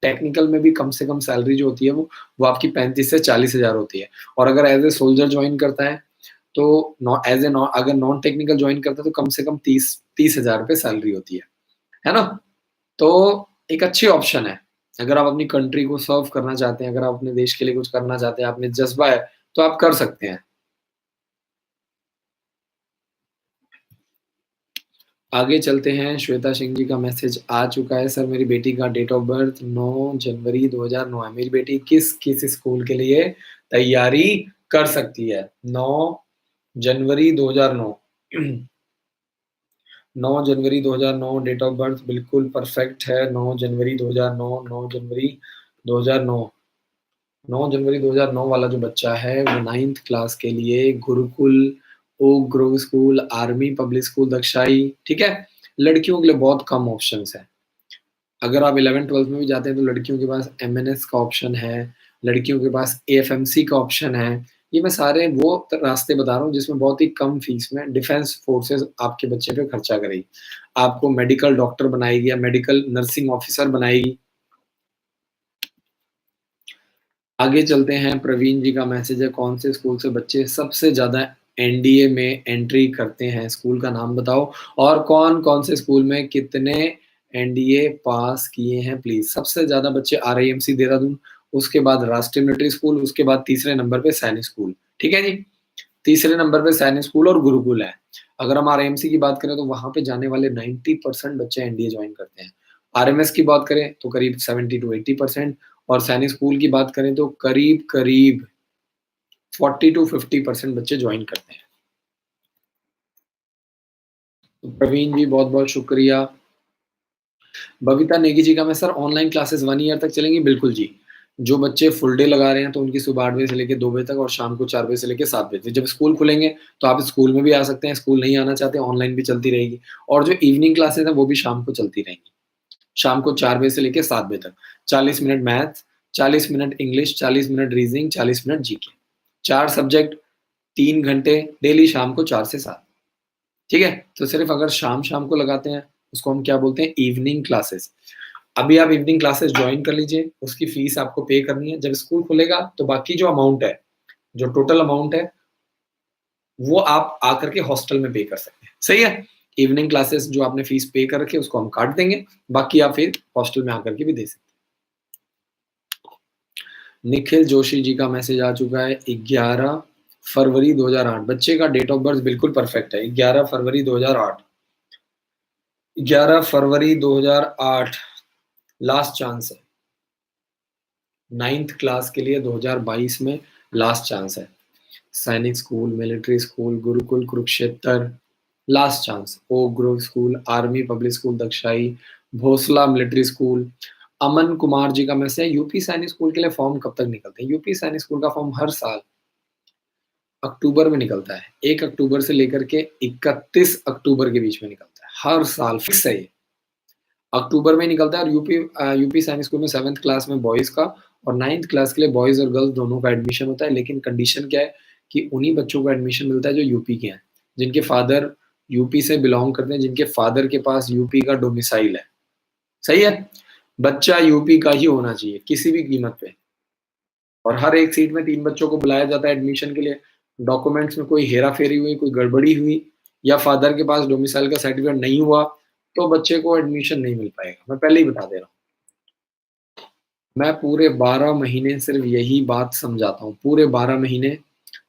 टेक्निकल में भी कम से कम सैलरी जो होती है वो आपकी 35 से 40 हजार होती है। और अगर एज ए सोल्जर ज्वाइन करता है तो अगर नॉन टेक्निकल ज्वाइन करता है तो कम से कम 30 हजार रुपये सैलरी होती है ना। तो एक अच्छी ऑप्शन है, अगर आप अपनी कंट्री को सर्व करना चाहते हैं, अगर आप अपने देश के लिए कुछ करना चाहते हैं, आप में जज्बा है, तो आप कर सकते हैं। आगे चलते हैं, श्वेता सिंह जी का मैसेज आ चुका है, सर मेरी बेटी का डेट ऑफ बर्थ 9 जनवरी 2009 है, मेरी बेटी किस किस स्कूल के लिए तैयारी कर सकती है। 9 जनवरी 2009, 9 जनवरी 2009 डेट ऑफ बर्थ बिल्कुल परफेक्ट है। 9 जनवरी 2009, 9 जनवरी 2009, 9 जनवरी 2009 वाला जो बच्चा है वो 9th क्लास के लिए Gurukul, Oak Grove school, army public school, Dagshai, ठीक है। लड़कियों के लिए बहुत कम ऑप्शंस है। अगर आप 11th-12th में भी जाते हैं तो लड़कियों के पास एमएनएस का ऑप्शन है, लड़कियों के पास एएफएमसी का ऑप्शन है। ये मैं सारे वो रास्ते बता रहा हूँ जिसमें बहुत ही कम फीस में डिफेंस फोर्सेस आपके बच्चे पे खर्चा करेगी, आपको मेडिकल डॉक्टर बनाएगी या मेडिकल नर्सिंग ऑफिसर बनाएगी। आगे चलते हैं, प्रवीण जी का मैसेज है, कौन से स्कूल से बच्चे सबसे ज्यादा एनडीए में एंट्री करते हैं, स्कूल का नाम बताओ, और कौन कौन से स्कूल में कितने एनडीए पास किए हैं प्लीज। सबसे ज्यादा बच्चे आरआईएमसी देहरादून, उसके बाद राष्ट्रीय मिलिट्री स्कूल, उसके बाद तीसरे नंबर पे सैनिक स्कूल, ठीक है जी। तीसरे नंबर पे सैनिक स्कूल और गुरुकुल है। अगर हम आरएमसी की बात करें तो वहां पे जाने वाले 90% बच्चे एनडीए ज्वाइन करते हैं। आरएमएस की बात करें तो करीब 70 to 80%, और सैनिक स्कूल की बात करें तो करीब करीब 40 to 50% बच्चे ज्वाइन करते हैं। तो प्रवीण जी बहुत बहुत शुक्रिया। बबीता नेगी जी का मैं सर ऑनलाइन क्लासेस 1 ईयर तक चलेंगी? बिल्कुल जी। जो बच्चे फुल डे लगा रहे हैं तो उनकी सुबह 8 बजे से लेके 2 बजे तक और शाम को 4 बजे से लेके 7 बजे तक। जब स्कूल खुलेंगे तो आप स्कूल में भी आ सकते हैं, स्कूल नहीं आना चाहते ऑनलाइन भी चलती रहेगी और जो इवनिंग क्लासेस हैं वो भी शाम को चलती रहेंगी। शाम को 4 बजे से लेके 7 बजे तक। 40 minute math, 40 minute English, 40 minute reasoning, 40 minute GK. 4 subject 3 घंटे डेली शाम को 4 से 7। ठीक है? तो सिर्फ़ अगर शाम-शाम को लगाते हैं, उसको हम क्या बोलते हैं इवनिंग क्लासेस। अभी आप इवनिंग क्लासेस जॉइन कर लीजिए, उसकी फीस आपको पे करनी है। जब स्कूल खुलेगा तो बाकी जो अमाउंट है, जो टोटल अमाउंट है, वो आप आकर के हॉस्टल में पे कर सकते हैं। सही है? इवनिंग क्लासेस जो आपने फीस पे कर रखी है उसको हम काट देंगे, बाकी आप फिर हॉस्टल में आकर के भी दे सकते हैं। निखिल जोशी जी का मैसेज आ चुका है 11 फरवरी 2008 बच्चे का डेट ऑफ बर्थ बिल्कुल परफेक्ट है 11 फरवरी 2008। 11 फरवरी 2008 लास्ट चांस है। 9th क्लास के लिए 2022 में लास्ट चांस है। Sainik school, military school, Gurukul Kurukshetra, last chance. Oak Grove school, army public school Dagshai, Bhonsala military school. Aman Kumar ji का मैसेज है यूपी सैनिक स्कूल के लिए फॉर्म कब तक निकलते हैं? यूपी सैनिक स्कूल का फॉर्म हर साल अक्टूबर में निकलता है। 1 अक्टूबर से लेकर के 31 अक्टूबर के बीच में निकलता है। हर साल फिक्स है ये। अक्टूबर में निकलता है और यूपी सैनिक स्कूल में 7th क्लास में बॉयज़ का और 9th क्लास के लिए बॉयज़ और गर्ल्स दोनों का एडमिशन होता है, लेकिन कंडीशन क्या है कि उन्हीं बच्चों को एडमिशन मिलता है जो यूपी के हैं, जिनके फादर यूपी से बिलॉन्ग करते हैं, जिनके फादर के पास यूपी का डोमिसाइल है। सही है? बच्चा यूपी का ही होना चाहिए, किसी भी कीमत पे। और हर एक सीट में 3 बच्चों को बुलाया जाता है एडमिशन के लिए। डॉक्यूमेंट्स में कोई हेरा-फेरी हुई, कोई गड़बड़ी हुई या फादर के पास डोमिसाइल का सर्टिफिकेट नहीं हुआ, तो बच्चे को एडमिशन नहीं मिल पाएगा। मैं पहले ही बता दे रहा हूँ। मैं पूरे 12 महीने सिर्फ़ यही बात समझाता हूँ। पूरे 12 महीने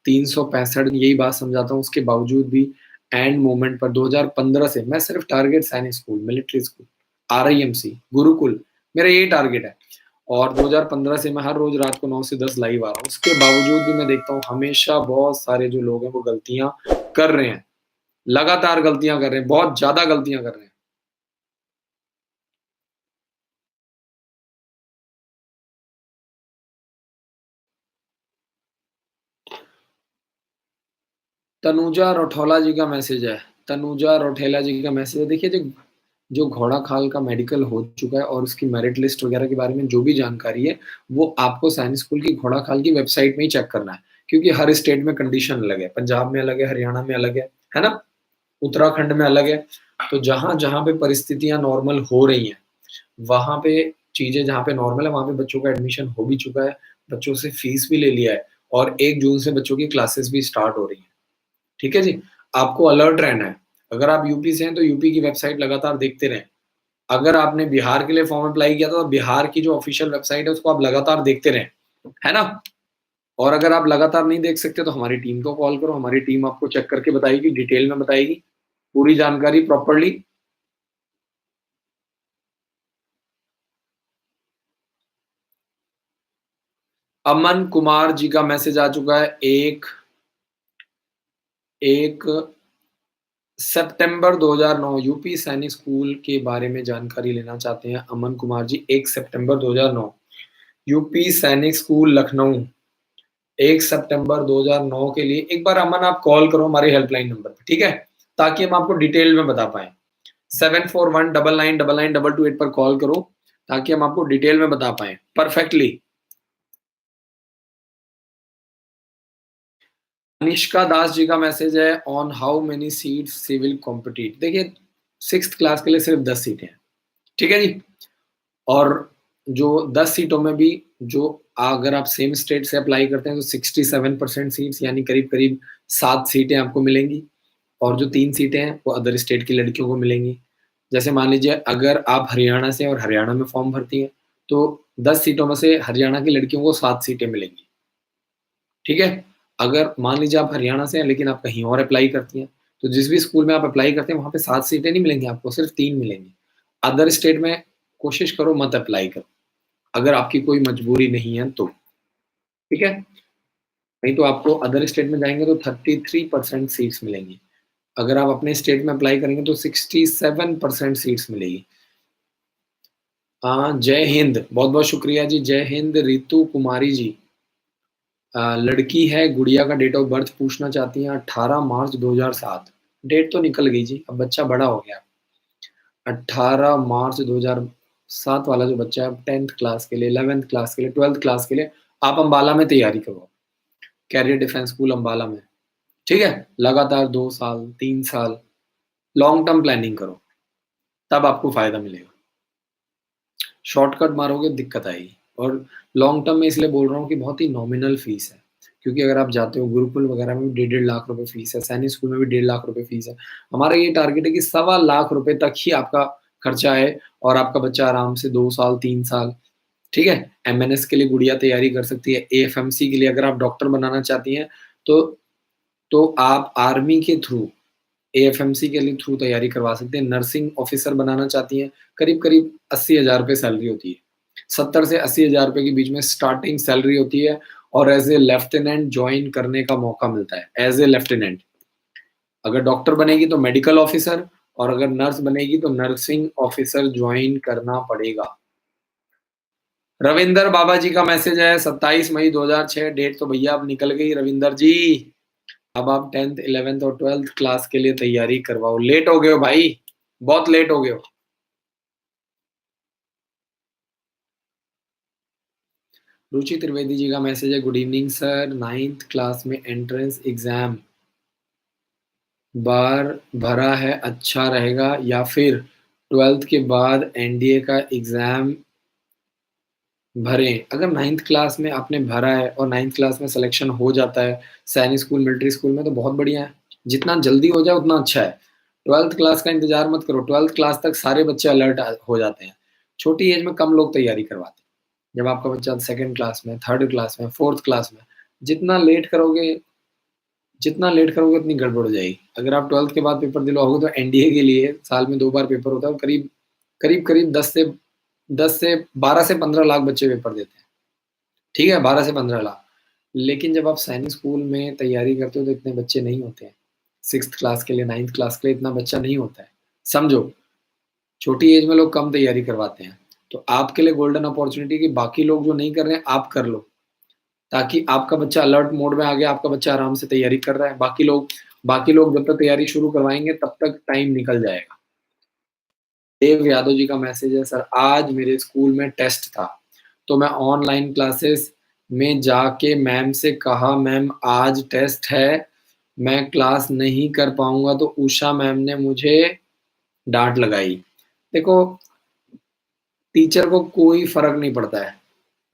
365 दिन यही बात समझाता हूँ, उसके बावजूद भी एंड मोमेंट पर 2015 से मैं सिर्फ़ टारगेट सैनिक school, military school, RIMC, Gurukul, मेरा यही टारगेट है। और 2015 से मैं हर रोज़ रात को 9 से 10 लाइव आ रहा हूँ। उसके बावजूद भी मैं देखता हूँ हमेशा बहुत सारे जो लोग हैं वो गलतियाँ कर रहे हैं। लगातार गलतियाँ कर रहे हैं, बहुत ज़्यादा गलतियाँ कर रहे हैं। तनुजा रौठौला जी का मैसेज है। तनुजा रौठेला जी का मैसेज है। देखिए जो जो घोड़ा खाल का मेडिकल हो चुका है और उसकी मेरिट लिस्ट वगैरह के बारे में जो भी जानकारी है, वो आपको सैनिक स्कूल की घोड़ा खाल की वेबसाइट में ही चेक करना है। क्योंकि हर स्टेट में कंडीशन अलग है। पंजाब में अलग है, हरियाणा में अलग है ना? उत्तराखंड में अलग है। तो जहाँ-जहाँ पे परिस्थितियाँ नॉर्मल हो रही हैं, वहाँ पे चीज़ें जहाँ पे नॉर्मल है, वहाँ पे बच्चों का एडमिशन हो भी चुका है, बच्चों से फीस भी ले लिया है और 1 जून से बच्चों की क्लासेस भी स्टार्ट हो रही हैं। ठीक है जी? आपको अलर्ट रहना है। अगर आप यूपी से हैं, तो यूपी की वेबसाइट लगातार देखते रहें। अगर आपने बिहार के लिए फॉर्म अप्लाई किया था, तो बिहार की जो ऑफ़िशियल वेबसाइट है, उसको आप लगातार देखते रहें। है ना? और अगर आप लगातार नहीं देख सकते, तो हमारी टीम को कॉल करो, हमारी टीम आपको चेक करके बताएगी, डिटेल में बताएगी, पूरी जानकारी प्रॉपर्ली। अमन कुमार जी का मैसेज आ चुका है। 1 सितंबर 2009 यूपी सैनिक स्कूल के बारे में जानकारी लेना चाहते हैं अमन कुमार जी। 1 सितंबर 2009 यूपी सैनिक स्कूल लखनऊ। 1 सितंबर 2009 के लिए एक बार अमन आप कॉल करो हमारे हेल्पलाइन नंबर पे, ठीक है? ताकि हम आपको डिटेल में बता पाएँ। 7419999228 पर कॉल करो, ताकि हम आपको डिटेल में बता पाएँ, परफेक्टली। अनिष्का दास जी का मैसेज है on how many seats civil compete. देखिए 6th क्लास के लिए सिर्फ 10 सीटें हैं, ठीक है जी? और जो 10 सीटों में भी जो अगर आप सेम स्टेट से अप्लाई करते हैं तो 67% सीट्स यानी करीब-करीब 7 सीटें आपको मिलेंगी और जो 3 सीटें हैं वो अदर स्टेट की लड़कियों को मिलेंगी। जैसे मान लीजिए अगर आप हरियाणा से और हरियाणा में फॉर्म भरती हैं, तो 10 सीटों में से हरियाणा की लड़कियों को 7 सीटें मिलेंगी, ठीक है? अगर मान लीजिए आप हरियाणा से हैं लेकिन आप कहीं और अप्लाई करती हैं, तो जिस भी स्कूल में आप अप्लाई करते हैं वहाँ पे 7 सीटें नहीं मिलेंगी आपको, सिर्फ 3 मिलेंगी। अदर स्टेट में कोशिश करो मत अप्लाई करो, अगर आपकी कोई मजबूरी नहीं है तो, ठीक है? नहीं तो आपको अदर स्टेट में जाएंगे तो 33% सीट्स मिलेंगी। अगर आप अपने स्टेट में अप्लाई करेंगे तो 67% सीट्स मिलेगी। हाँ, जय हिंद, बहुत बहुत शुक्रिया जी, जय हिंद। रितु कुमारी जी, लड़की है, गुड़िया का डेट ऑफ बर्थ पूछना चाहती हैं, 18 मार्च 2007। डेट तो निकल गई जी, अब बच्चा बड़ा हो गया। 18 मार्च 2007 वाला जो बच्चा है, 10th क्लास के लिए, 11th क्लास के लिए, 12th क्लास के लिए आप अंबाला में तैयारी करो, कैरियर डिफेंस स्कूल अंबाला में। ठीक है, लगातार 2 साल 3 साल लॉन्ग टर्म प्लानिंग करो, तब आपको फायदा मिलेगा। शॉर्टकट मारोगे दिक्कत आएगी। और लॉन्ग टर्म में इसलिए बोल रहा हूँ कि बहुत ही नॉमिनल फीस है, क्योंकि अगर आप जाते हो गुरुकुल वगैरह में भी 1.5 लाख रुपए फीस है, सैनिक स्कूल में भी 1.5 लाख रुपए फीस है। हमारा ये टारगेट है कि 1.25 लाख रुपए तक ही आपका खर्चा है और आपका बच्चा आराम से 2 साल 3 साल, ठीक है। एमएनएस के लिए गुड़िया तैयारी कर सकती है, एएफएमसी के लिए अगर आप डॉक्टर बनाना चाहती हैं तो आप आर्मी के थ्रू, एएफएमसी के लिए थ्रू तैयारी करवा सकते हैं। नर्सिंग ऑफिसर बनाना चाहती हैं, करीब करीब 80,000 रुपये सैलरी होती है, 70 से 80,000 रुपये के बीच में स्टार्टिंग सैलरी होती है। और एज ए लेफ्टिनेंट ज्वाइन करने का मौका मिलता है, एज ए लेफ्टिनेंट। अगर डॉक्टर बनेगी तो मेडिकल ऑफिसर, और अगर नर्स बनेगी तो नर्सिंग ऑफिसर ज्वाइन करना पड़ेगा। रविंदर बाबा जी का मैसेज है 27 मई 2006, डेट तो भैया अब निकल गई रविंदर जी। अब आप 10th 11th और 12th क्लास के लिए तैयारी करवाओ, लेट हो गए हो भाई, बहुत लेट हो गए हो। रुचि त्रिवेदी जी का मैसेज है, good evening sir, 9th class में एंट्रेंस एग्जाम बार भरा है, अच्छा रहेगा या फिर 12th के बाद एनडीए का एग्जाम भरें? अगर 9th क्लास में आपने भरा है और 9th क्लास में सिलेक्शन हो जाता है सैनिक स्कूल मिलिट्री स्कूल में, तो बहुत बढ़िया है, जितना जल्दी हो जाए उतना अच्छा है। 12th क्लास का इंतजार मत करो, 12th क्लास तक सारे बच्चे अलर्ट हो जाते हैं। छोटी एज में कम लोग तैयारी करवाते हैं। जब आपका बच्चा 2nd क्लास में, 3rd क्लास में, 4th क्लास में, जितना लेट करोगे जितना लेट करोगे उतनी गड़बड़ हो जाएगी। अगर आप 12th के बाद पेपर दिलवाओगे तो एनडीए के लिए साल में 2 बार पेपर होता है, और करीब करीब करीब 12 से 15 लाख बच्चे पेपर देते हैं, ठीक है, 12 से 15 लाख। लेकिन जब आप सैनिक स्कूल में तैयारी करते हो तो इतने बच्चे नहीं होते हैं। 6th क्लास के लिए, 9th क्लास के लिए इतना बच्चा नहीं होता है, समझो। छोटी एज में लोग कम तैयारी करवाते हैं, तो आपके लिए गोल्डन अपॉर्चुनिटी कि बाकी लोग जो नहीं कर रहे हैं आप कर लो, ताकि आपका बच्चा अलर्ट मोड में आ गया, आपका बच्चा आराम से तैयारी कर रहा है। बाकी लोग जब तक तैयारी शुरू करवाएंगे तब तक टाइम निकल जाएगा। देव यादव जी का मैसेज है, सर आज मेरे स्कूल में टेस्ट था तो मैं ऑनलाइन क्लासेस में जाके मैम से कहा मैम आज टेस्ट है, मैं क्लास नहीं कर पाऊंगा, तो उषा मैम ने मुझे डांट लगाई। देखो, टीचर को कोई फर्क नहीं पड़ता है,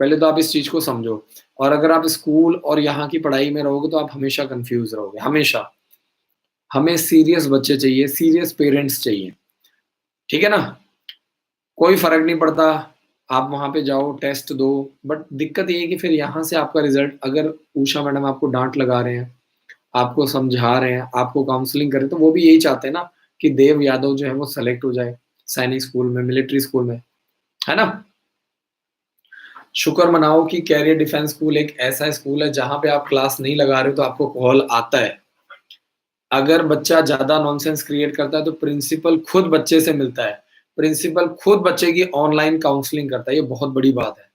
पहले तो आप इस चीज को समझो। और अगर आप स्कूल और यहाँ की पढ़ाई में रहोगे तो आप हमेशा कंफ्यूज रहोगे, हमेशा। हमें सीरियस बच्चे चाहिए, सीरियस पेरेंट्स चाहिए, ठीक है ना। कोई फर्क नहीं पड़ता, आप वहां पे जाओ टेस्ट दो। बट दिक्कत ये है कि फिर यहाँ से आपका रिजल्ट, अगर उषा मैडम आपको डांट लगा रहे हैं, आपको समझा रहे हैं, आपको काउंसलिंग कर रहे हैं, तो वो भी यही चाहते हैं ना कि देव यादव जो है वो सेलेक्ट हो जाए सैनिक स्कूल में, मिलिट्री स्कूल में, है ना। शुक्र मनाओ कि कैरियर डिफेंस स्कूल एक ऐसा स्कूल है जहां पे आप क्लास नहीं लगा रहे हो तो आपको कॉल आता है। अगर बच्चा ज्यादा नॉनसेंस क्रिएट करता है तो प्रिंसिपल खुद बच्चे से मिलता है, प्रिंसिपल खुद बच्चे की ऑनलाइन काउंसलिंग करता है। ये बहुत बड़ी बात है,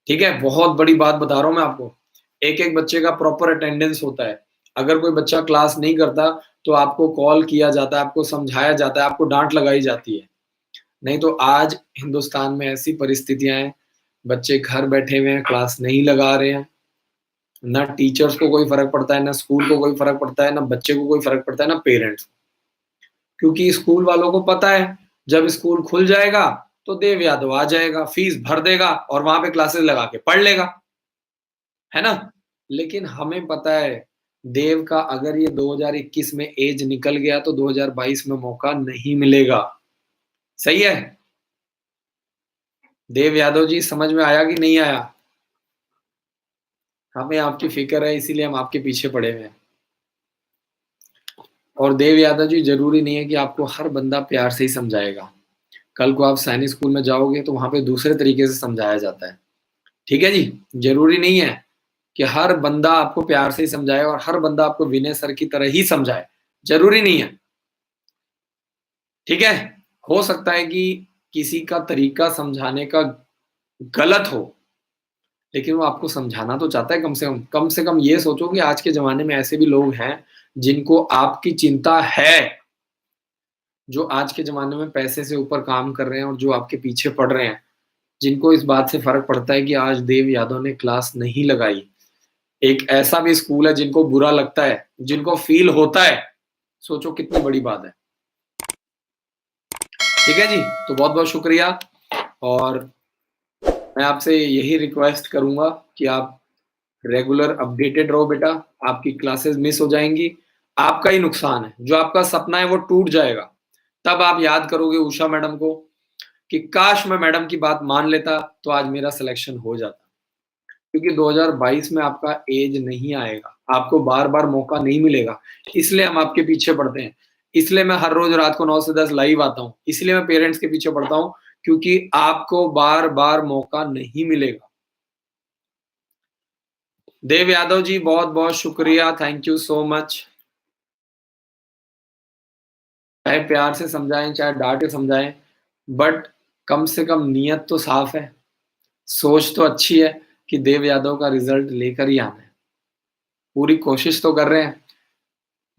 ठीक है, बहुत बड़ी बात बता रहा हूं मैं आपको। एक एक बच्चे का प्रॉपर अटेंडेंस होता है। अगर कोई बच्चा क्लास नहीं करता तो आपको कॉल किया जाता है, आपको समझाया जाता है, आपको डांट लगाई जाती है। नहीं तो आज हिंदुस्तान में ऐसी परिस्थितियां हैं, बच्चे घर बैठे हुए हैं, क्लास नहीं लगा रहे हैं, ना टीचर्स को कोई फर्क पड़ता है, ना स्कूल को कोई फर्क पड़ता है, ना बच्चे को कोई फर्क पड़ता है, ना पेरेंट्स। क्योंकि स्कूल वालों को पता है जब स्कूल खुल जाएगा तो देव यादव आ जाएगा, फीस भर देगा और वहां पे क्लासेस लगा के पढ़ लेगा, है ना। लेकिन हमें पता है देव का अगर ये 2021 में एज निकल गया तो 2022 में मौका नहीं मिलेगा, सही है। देव यादव जी समझ में आया कि नहीं आया? हमें आपकी फिक्र है, इसीलिए हम आपके पीछे पड़े हुए हैं। और देव यादव जी, जरूरी नहीं है कि आपको हर बंदा प्यार से ही समझाएगा। कल को आप सैनिक स्कूल में जाओगे तो वहां पे दूसरे तरीके से समझाया जाता है, ठीक है जी। जरूरी नहीं है कि हर बंदा आपको प्यार से ही समझाए और हर बंदा आपको विनय सर की तरह ही समझाए, जरूरी नहीं है। ठीक है, हो सकता है कि किसी का तरीका समझाने का गलत हो, लेकिन वो आपको समझाना तो चाहता है। कम से कम ये सोचो कि आज के ज़माने में ऐसे भी लोग हैं, जिनको आपकी चिंता है, जो आज के ज़माने में पैसे से ऊपर काम कर रहे हैं और जो आपके पीछे पड़ रहे हैं, जिनको इस बात से फ़र्क पड़ता है कि आज देव यादव ने क्लास नहीं लगाई। एक ऐसा भी स्कूल है जिनको बुरा लगता है, जिनको फ़ील होता है, सोचो कितनी बड़ी बात है। ठीक है जी, तो बहुत-बहुत शुक्रिया और मैं आपसे यही रिक्वेस्ट करूँगा कि आप रेगुलर अपडेटेड रहो बेटा, आपकी क्लासेस मिस हो जाएँगी, आपका ही नुकसान है, जो आपका सपना है वो टूट जाएगा। तब आप याद करोगे उषा मैडम को कि काश मैं मैडम की बात मान लेता तो आज मेरा सिलेक्शन हो जाता। क्योंकि 2022 में आपका एज नहीं आएगा, आपको बार-बार मौका नहीं मिलेगा, इसलिए हम आपके पीछे पड़ते हैं। इसलिए मैं हर रोज़ रात को 9 से 10 लाइव आता हूँ, इसलिए मैं पेरेंट्स के पीछे पड़ता हूँ, क्योंकि आपको बार-बार मौका नहीं मिलेगा। देव यादव जी बहुत-बहुत शुक्रिया, थैंक यू सो मच। चाहे प्यार से समझाएँ, चाहे डाँट के समझाएँ, बट कम से कम नियत तो साफ है, सोच तो अच्छी है कि देव यादव का रिज़ल्ट लेकर ही आना है। पूरी कोशिश तो कर रहे हैं।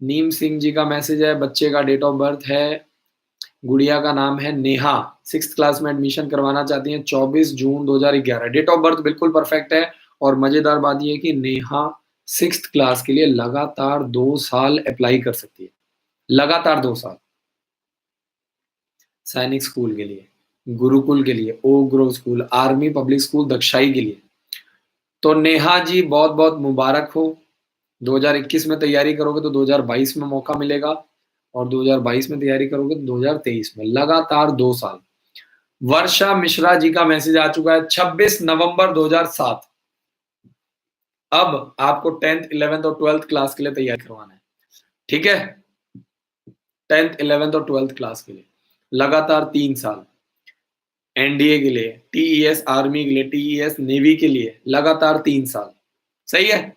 नीम सिंह जी का मैसेज है, बच्चे का डेट ऑफ बर्थ है, गुड़िया का नाम है नेहा, 6th क्लास में एडमिशन करवाना चाहती हैं 24 जून 2011। डेट ऑफ बर्थ बिल्कुल परफेक्ट है और मज़ेदार बात ये है कि नेहा 6th क्लास के लिए लगातार 2 साल अप्लाई कर सकती है, लगातार 2 साल। सैनिक स्कूल के लिए, गुरुकुल के लिए, Oak Grove school, army public school Dagshai के लिए। तो नेहा जी बहुत-बहुत मुबारक हो। 2021 में तैयारी करोगे तो 2022 में मौका मिलेगा और 2022 में तैयारी करोगे तो 2023 में, लगातार 2 साल। वर्षा मिश्रा जी का मैसेज आ चुका है 26 नवंबर 2007। अब आपको 10th, 11th और 12th क्लास के लिए तैयारी करवाना है। ठीक है? 10th, 11th और 12th क्लास के लिए लगातार 3 साल। एनडीए के लिए, टीईएस आर्मी के लिए, टीईएस नेवी के लिए लगातार 3 साल। सही है?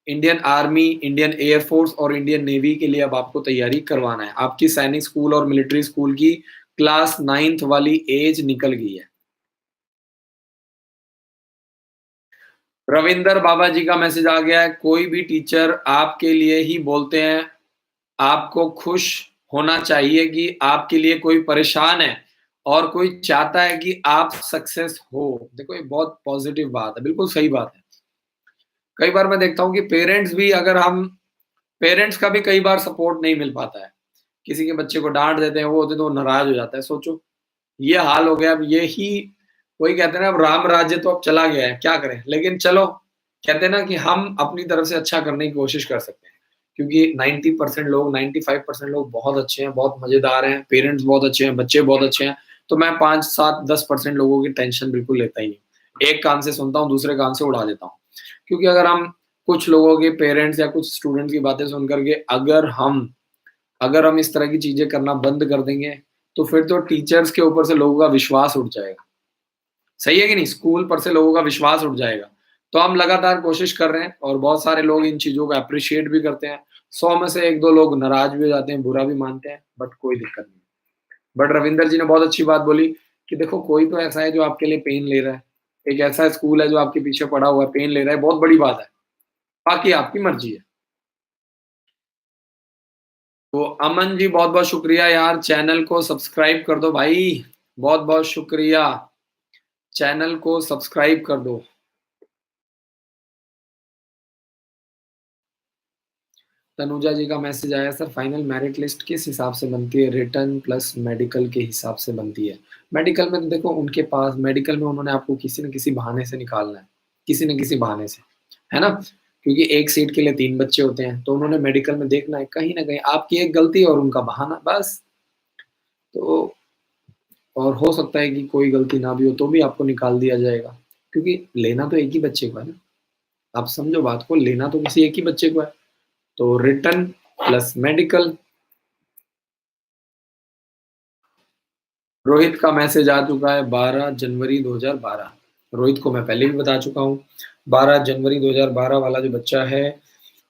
इंडियन आर्मी, इंडियन एयरफोर्स और इंडियन नेवी के लिए अब आपको तैयारी करवाना है। आपकी सैनिक स्कूल और मिलिट्री स्कूल की क्लास 9th वाली एज निकल गई है। रविंदर बाबा जी का मैसेज आ गया है, कोई भी टीचर आपके लिए ही बोलते हैं, आपको खुश होना चाहिए कि आपके लिए कोई परेशान है और कोई चाहता है कि आप सक्सेस हो। देखो ये बहुत पॉजिटिव बात है, बिल्कुल सही बात है। कई बार मैं देखता हूँ कि पेरेंट्स का भी कई बार सपोर्ट नहीं मिल पाता है। किसी के बच्चे को डाँट देते हैं, वो होते तो वो नाराज़ हो जाता है। सोचो, ये हाल हो गया। अब यही वही कहते हैं ना, अब राम राज्य तो अब चला गया है, क्या करें? लेकिन चलो, कहते हैं ना कि हम अपनी तरफ से अच्छा करने की कोशिश कर सकते हैं। क्योंकि 90% लोग, 95% लोग बहुत अच्छे हैं, बहुत मज़ेदार हैं, पेरेंट्स बहुत अच्छे हैं, बच्चे बहुत अच्छे हैं। तो मैं 5, 7, 10% लोगों की टेंशन बिल्कुल लेता ही नहीं। एक कान से सुनता हूँ, दूसरे कान से उड़ा देता हूँ। क्योंकि अगर हम कुछ लोगों के पेरेंट्स या कुछ स्टूडेंट्स की बातें सुन कर के अगर हम इस तरह की चीज़ें करना बंद कर देंगे, तो फिर तो टीचर्स के ऊपर से लोगों का विश्वास उठ जाएगा। सही है कि नहीं? स्कूल पर से लोगों का विश्वास उठ जाएगा। तो हम लगातार कोशिश कर रहे हैं और बहुत सारे लोग इन चीज़ों को एप्रिशिएट भी करते हैं। 100 में से 1-2 लोग नाराज़ भी हो जाते हैं, बुरा भी मानते हैं, बट कोई दिक्कत नहीं। बट रविंदर जी ने बहुत अच्छी बात बोली कि देखो, कोई तो ऐसा है जो आपके लिए पेन ले रहा है। एक ऐसा स्कूल है जो आपके पीछे पड़ा हुआ है, पेन ले रहा है, बहुत बड़ी बात है। बाकी आपकी मर्ज़ी है। तो अमन जी बहुत-बहुत शुक्रिया यार, चैनल को सब्सक्राइब कर दो भाई। बहुत-बहुत शुक्रिया। चैनल को सब्सक्राइब कर दो। तनुजा जी का मैसेज आया, सर फाइनल मेरिट लिस्ट किस हिसाब से बनती है? रिटन प्लस मेडिकल के हिसाब से बनती है। मेडिकल में तो देखो, उनके पास मेडिकल में उन्होंने आपको किसी न किसी बहाने से निकालना है, किसी न किसी बहाने से, है ना? क्योंकि एक सीट के लिए 3 बच्चे होते हैं, तो उन्होंने मेडिकल में देखना है कहीं न कहीं आपकी एक गलती और उनका बहाना, बस। तो और हो सकता है कि कोई गलती ना भी हो तो भी आपको निकाल दिया जाएगा, क्योंकि लेना तो एक ही बच्चे को है ना। आप समझो बात को, लेना तो किसी एक ही बच्चे को है। तो रिटन प्लस मेडिकल। रोहित का मैसेज आ चुका है 12 जनवरी 2012। रोहित को मैं पहले भी बता चुका हूँ। 12 जनवरी 2012 वाला जो बच्चा है,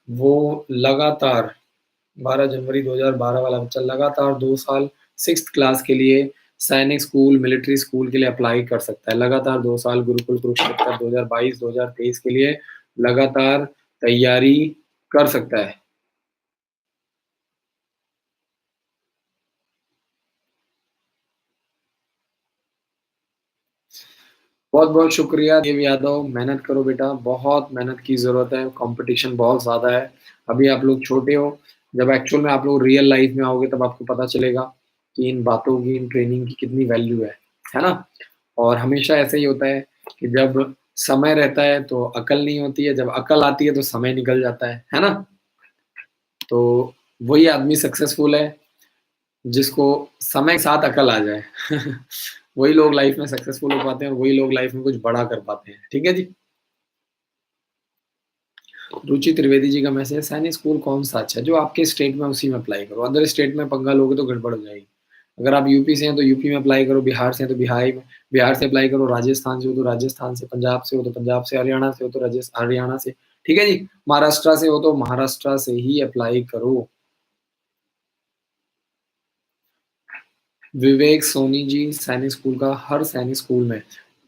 वो लगातार 12 जनवरी 2012 वाला बच्चा लगातार 2 साल 6th क्लास के लिए सैनिक स्कूल, मिलिट्री स्कूल के लिए अप्लाई कर सकता है। लगातार 2 साल गुरुकुल कुरुक्षेत्र 2022-2023 के लिए लगातार तैयारी कर सकता है। बहुत-बहुत शुक्रिया देव यादव, मेहनत करो बेटा, बहुत मेहनत की ज़रूरत है, कॉम्पिटिशन बहुत ज़्यादा है। अभी आप लोग छोटे हो, जब एक्चुअल में आप लोग रियल लाइफ़ में आओगे तब आपको पता चलेगा कि इन बातों की, इन ट्रेनिंग की कितनी वैल्यू है ना? और हमेशा ऐसा ही होता है कि जब समय रहता है तो अकल नहीं होती है, जब अकल आती है तो समय निकल जाता है ना? तो वही आदमी सक्सेसफुल है जिसको समय के साथ अकल आ जाए। वही लोग लाइफ में सक्सेसफुल हो पाते हैं और वही लोग लाइफ में कुछ बड़ा कर पाते हैं। ठीक है जी? रुचि त्रिवेदी जी का मैसेज है, सैनिक स्कूल कौन-सा अच्छा है? जो आपके स्टेट में उसी में अप्लाई करो। अदर स्टेट में पंगा लोगे तो गड़बड़ हो जाएगी। अगर आप यूपी से हैं तो यूपी में अप्लाई करो, बिहार से हैं तो बिहार से अप्लाई करो, राजस्थान से हो तो राजस्थान से, पंजाब से हो तो पंजाब से, हरियाणा से हो तो हरियाणा से। ठीक है जी? महाराष्ट्र से हो तो महाराष्ट्र से ही अप्लाई करो। विवेक सोनी जी, सैनिक स्कूल का हर सैनिक स्कूल में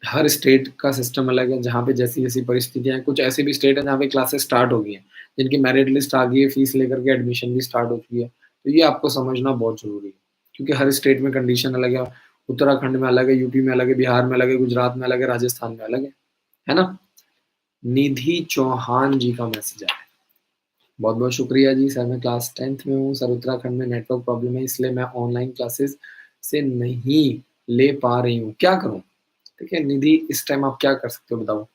हर स्टेट का सिस्टम अलग है, जहाँ पे जैसी-जैसी परिस्थितियाँ हैं, कुछ ऐसे भी स्टेट हैं जहाँ पे क्लासेस स्टार्ट हो गई हैं, जिनकी मेरिट लिस्ट आ गई है, फीस लेकर के एडमिशन भी स्टार्ट हो चुकी है। तो ये आपको समझना बहुत ज़रूरी है, क्योंकि हर स्टेट में कंडीशन अलग है, उत्तराखंड में अलग है, यूपी में अलग है, बिहार में अलग है, गुजरात में अलग है, राजस्थान में अलग है ना? निधि चौहान जी का मैसेज आया है। बहुत-बहुत शुक्रिया जी, सर मैं क्लास 10th में हूँ, सर उत्तराखंड में नेटवर्क प्रॉब्लम है इसलिए मैं ऑनलाइन क्लासेस से नहीं ले पा रही हूँ, क्या करूँ? ठीक है, निधि इस टाइम आप क्या कर सकते हो बताओ?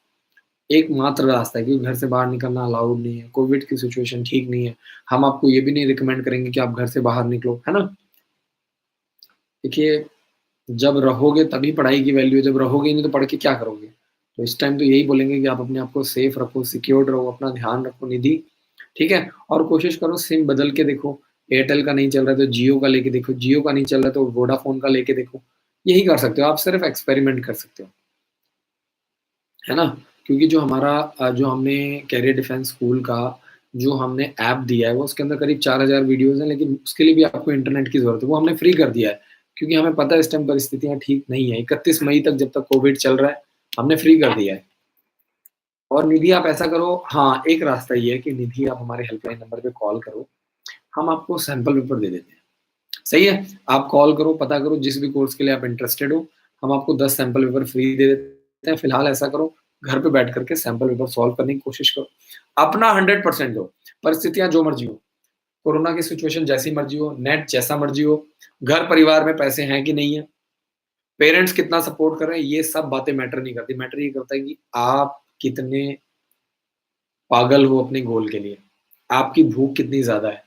एकमात्र रास्ता है कि घर से बाहर निकलना अलाउड नहीं है, कोविड की सिचुएशन ठीक नहीं है, हम आपको ये भी नहीं रिकमेंड करेंगे कि आप घर से बाहर निकलो, है ना? देखिए, जब रहोगे तभी पढ़ाई की वैल्यू है, जब रहोगे ही नहीं तो पढ़ के क्या करोगे? तो इस टाइम तो यही बोलेंगे कि आप अपने आप को सेफ रखो, सिक्योर्ड रहो, अपना ध्यान रखो निधि, ठीक है? और कोशिश करो सिम बदल के देखो, एयरटेल का नहीं चल रहा है तो जियो का लेके देखो, जियो का नहीं चल रहा है तो वोडाफ़ोन का लेके देखो। यही कर सकते हो, आप सिर्फ़ एक्सपेरिमेंट कर सकते हो, है ना? क्योंकि जो हमने कैरियर डिफेंस स्कूल का जो हमने ऐप दिया है, वो उसके अंदर करीब 4000 वीडियोज़ हैं, लेकिन उसके लिए भी आपको इंटरनेट की ज़रूरत है, वो हमने फ्री कर दिया है, क्योंकि हमें पता है इस टाइम परिस्थितियाँ ठीक नहीं है। 31 मई तक जब तक कोविड चल रहा है, हमने फ्री कर दिया है। और निधि आप ऐसा करो हाँ, एक रास्ता ये है कि निधि आप हमारे हेल्पलाइन नंबर पे कॉल करो, हम आपको सैंपल पेपर दे देते हैं। सही है? आप कॉल करो, पता करो जिस भी कोर्स के लिए आप इंटरेस्टेड हो, हम आपको 10 सैंपल पेपर फ्री दे देते हैं। फिलहाल ऐसा करो, घर पे बैठ कर के सैंपल पेपर सॉल्व करने की कोशिश करो। अपना 100% दो, परिस्थितियाँ जो मर्ज़ी हो, कोरोना की सिचुएशन जैसी मर्ज़ी हो, नेट जैसा मर्ज़ी हो, घर परिवार में पैसे हैं कि नहीं है, पेरेंट्स कितना सपोर्ट कर रहे हैं, ये सब बातें मैटर नहीं करती। मैटर ये करता है कि आप कितने पागल हो अपने गोल के लिए, आपकी भूख कितनी ज़्यादा है,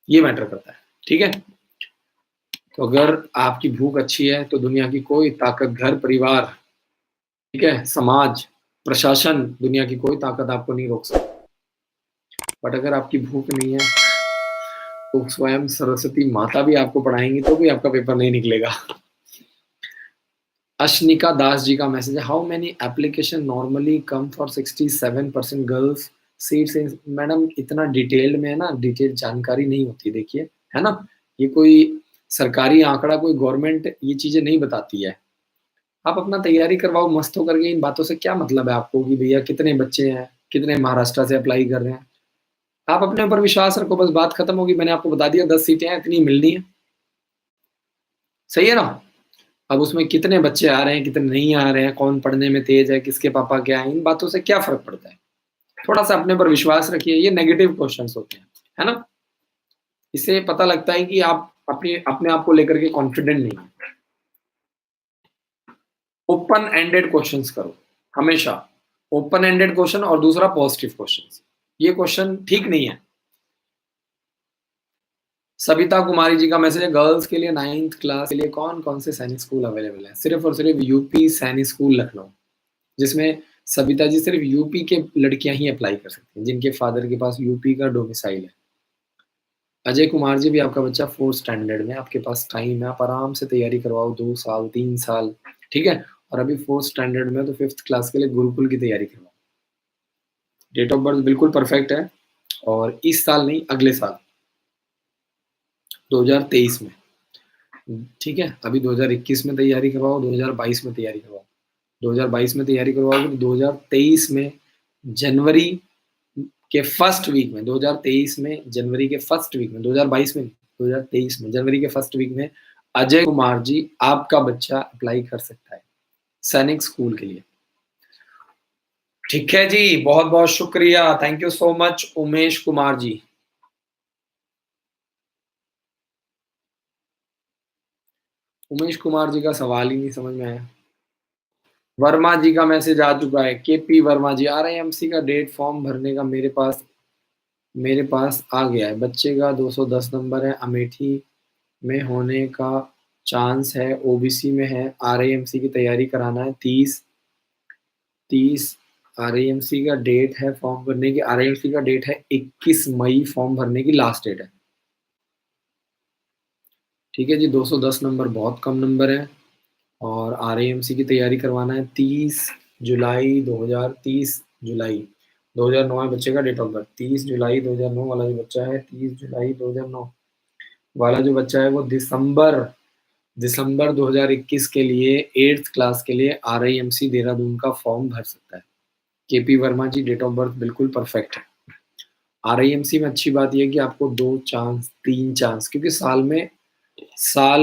ये मैटर करता है। ठीक है? तो अगर आपकी भूख अच्छी है, तो दुनिया की कोई ताकत, घर परिवार, ठीक है, समाज, प्रशासन, दुनिया की कोई ताकत आपको नहीं रोक सकती। बट अगर आपकी भूख नहीं है, तो स्वयं सरस्वती माता भी आपको पढ़ाएँगी, तो भी आपका पेपर नहीं निकलेगा। अशनिका दास जी का मैसेज है, how many application normally come for 67% girls seats in madam इतना डिटेल्ड में है ना, डिटेल जानकारी नहीं होती देखिए, है ना? ये कोई सरकारी आंकड़ा, कोई गवर्नमेंट ये चीज़ें नहीं बताती है। आप अपना तैयारी करवाओ मस्त होकर के, इन बातों से क्या मतलब है आपको कि भैया कितने बच्चे हैं, कितने महाराष्ट्र से अप्लाई कर रहे हैं। आप अपने ऊपर विश्वास रखो, बस बात खत्म होगी। मैंने आपको बता दिया 10 सीटें हैं, इतनी मिलनी है। सही है ना? अब उसमें कितने बच्चे आ रहे हैं, कितने नहीं आ रहे हैं, कौन पढ़ने में तेज है, किसके पापा क्या हैं, इन बातों से क्या फ़र्क पड़ता है? थोड़ा-सा अपने ऊपर विश्वास रखिए, ये नेगेटिव क्वेश्चन्स होते हैं, है ना? इससे पता लगता है कि आप अपने आप को लेकर के कॉन्फिडेंट नहीं हैं। ओपन एंडेड क्वेश्चंस करो, हमेशा। ओपन एंडेड क्वेश्चन और दूसरा पॉजिटिव क्वेश्चंस। ये क्वेश्चन ठीक नहीं है। सविता कुमारी जी का मैसेज है, गर्ल्स के लिए 9th क्लास के लिए कौन-कौन से सैनिक स्कूल अवेलेबल हैं? सिर्फ़ और सिर्फ़ यूपी सैनिक स्कूल लखनऊ, जिसमें सविता जी सिर्फ़ यूपी के लड़कियाँ ही अप्लाई कर सकती हैं, जिनके फादर के पास यूपी का डोमिसाइल है। अजय कुमार जी भी आपका बच्चा 4th स्टैंडर्ड में, आपके पास टाइम है, आप आराम से तैयारी करवाओ 2 साल, 3 साल, ठीक है? और अभी 4th स्टैंडर्ड में तो 5th क्लास के लिए गुरुकुल की तैयारी करवाओ। डेट ऑफ बर्थ बिल्कुल परफेक्ट है, और इस साल नहीं, अगले साल 2023 में, ठीक है। अभी 2021 में तैयारी करवाओ, 2022 में तैयारी करवाओ, 2022 में तैयारी करवाओगे तो 2023 में जनवरी के फर्स्ट वीक में, 2023 में जनवरी के फर्स्ट वीक में, 2022 में 2023 में जनवरी के फर्स्ट वीक में अजय कुमार जी, आपका बच्चा अप्लाई कर सकता है सैनिक स्कूल के लिए। ठीक है जी, बहुत बहुत शुक्रिया, thank you so much Umesh Kumar ji. Umesh Kumar ji का सवाल ही नहीं समझ में आया। वर्मा जी का मैसेज आ चुका है, केपी वर्मा जी, आरआईएमसी का डेट फॉर्म भरने का मेरे पास आ गया है। बच्चे का 210 नंबर है, अमेठी में होने का चांस है, ओबीसी में है, आरआईएमसी की तैयारी कराना है। 30 आरआईएमसी का डेट है फॉर्म भरने की, आरआईएमसी का डेट है 21 मई, फॉर्म भरने की लास्ट डेट है। ठीक है जी, 210 नंबर बहुत कम नंबर है, और आरआईएमसी की तैयारी करवाना है 30 जुलाई 2009 है बच्चे का डेट ऑफ बर्थ। 30 जुलाई 2009 वाला जो बच्चा है, 30 जुलाई 2009 वाला जो बच्चा है, वो दिसंबर 2021 के लिए 8th क्लास के लिए आरआईएमसी देहरादून का फॉर्म भर सकता है। K P Varma ji, date of birth बिल्कुल परफेक्ट है। आरआईएमसी में अच्छी बात यह है कि आपको 2 चांस 3 चांस, क्योंकि साल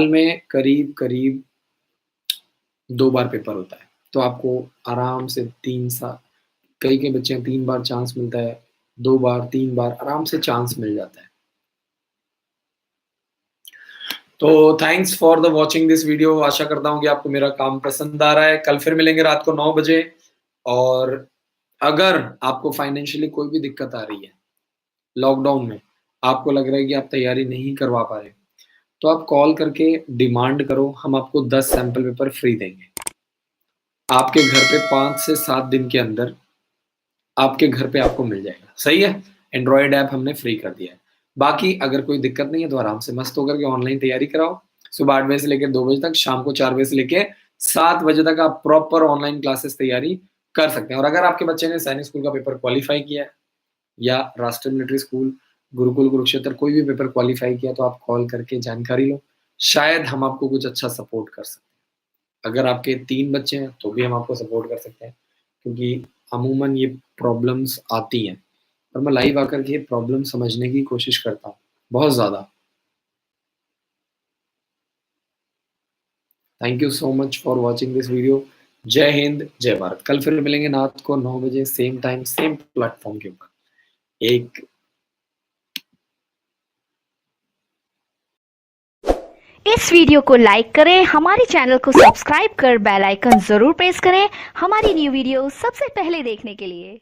में करीब करीब 2 बार पेपर होता है, तो आपको आराम से 3 साल, कई बच्चे 3 बार चांस मिलता है, 2 बार 3 बार आराम से चांस मिल जाता है। तो thanks for the watching this video. आशा करता हूँ कि आपको मेरा काम पसंद आ रहा है। कल फिर मिलेंगे रात को 9 बजे। और अगर आपको फाइनेंशियली कोई भी दिक्कत आ रही है लॉकडाउन में, आपको लग रहा है कि आप तैयारी नहीं करवा पा रहे, तो आप कॉल करके डिमांड करो, हम आपको 10 सैंपल पेपर फ्री देंगे। आपके घर पे 5 से 7 दिन के अंदर आपके घर पे आपको मिल जाएगा। सही है, एंड्रॉयड ऐप हमने फ्री कर दिया है। बाकी अगर कोई दिक्कत नहीं है तो आराम से मस्त होकर के ऑनलाइन तैयारी कराओ। सुबह 8 बजे से लेकर 2 बजे तक, शाम को 4 बजे से लेकर 7 बजे तक आप प्रॉपर ऑनलाइन क्लासेस तैयारी कर सकते हैं। और अगर आपके बच्चे ने सैनिक स्कूल का पेपर क्वालिफाई किया है, या राष्ट्रीय मिलिट्री स्कूल, गुरुकुल कुरुक्षेत्र, कोई भी पेपर क्वालिफाई किया, तो आप कॉल करके जानकारी लो, शायद हम आपको कुछ अच्छा सपोर्ट कर सकते हैं। अगर आपके 3 बच्चे हैं तो भी हम आपको सपोर्ट कर सकते हैं, क्योंकि अमूमन ये प्रॉब्लम्स आती हैं, और मैं लाइव आकर के ये प्रॉब्लम समझने की कोशिश करता हूँ बहुत ज़्यादा। Thank you so much for watching this video. जय हिंद, जय भारत। कल फिर मिलेंगे रात को 9 बजे, सेम टाइम सेम प्लेटफॉर्म के ऊपर। एक
इस वीडियो को लाइक करें, हमारे चैनल को सब्सक्राइब कर बेल आइकन जरूर प्रेस करें हमारी न्यू वीडियो सबसे पहले देखने के लिए।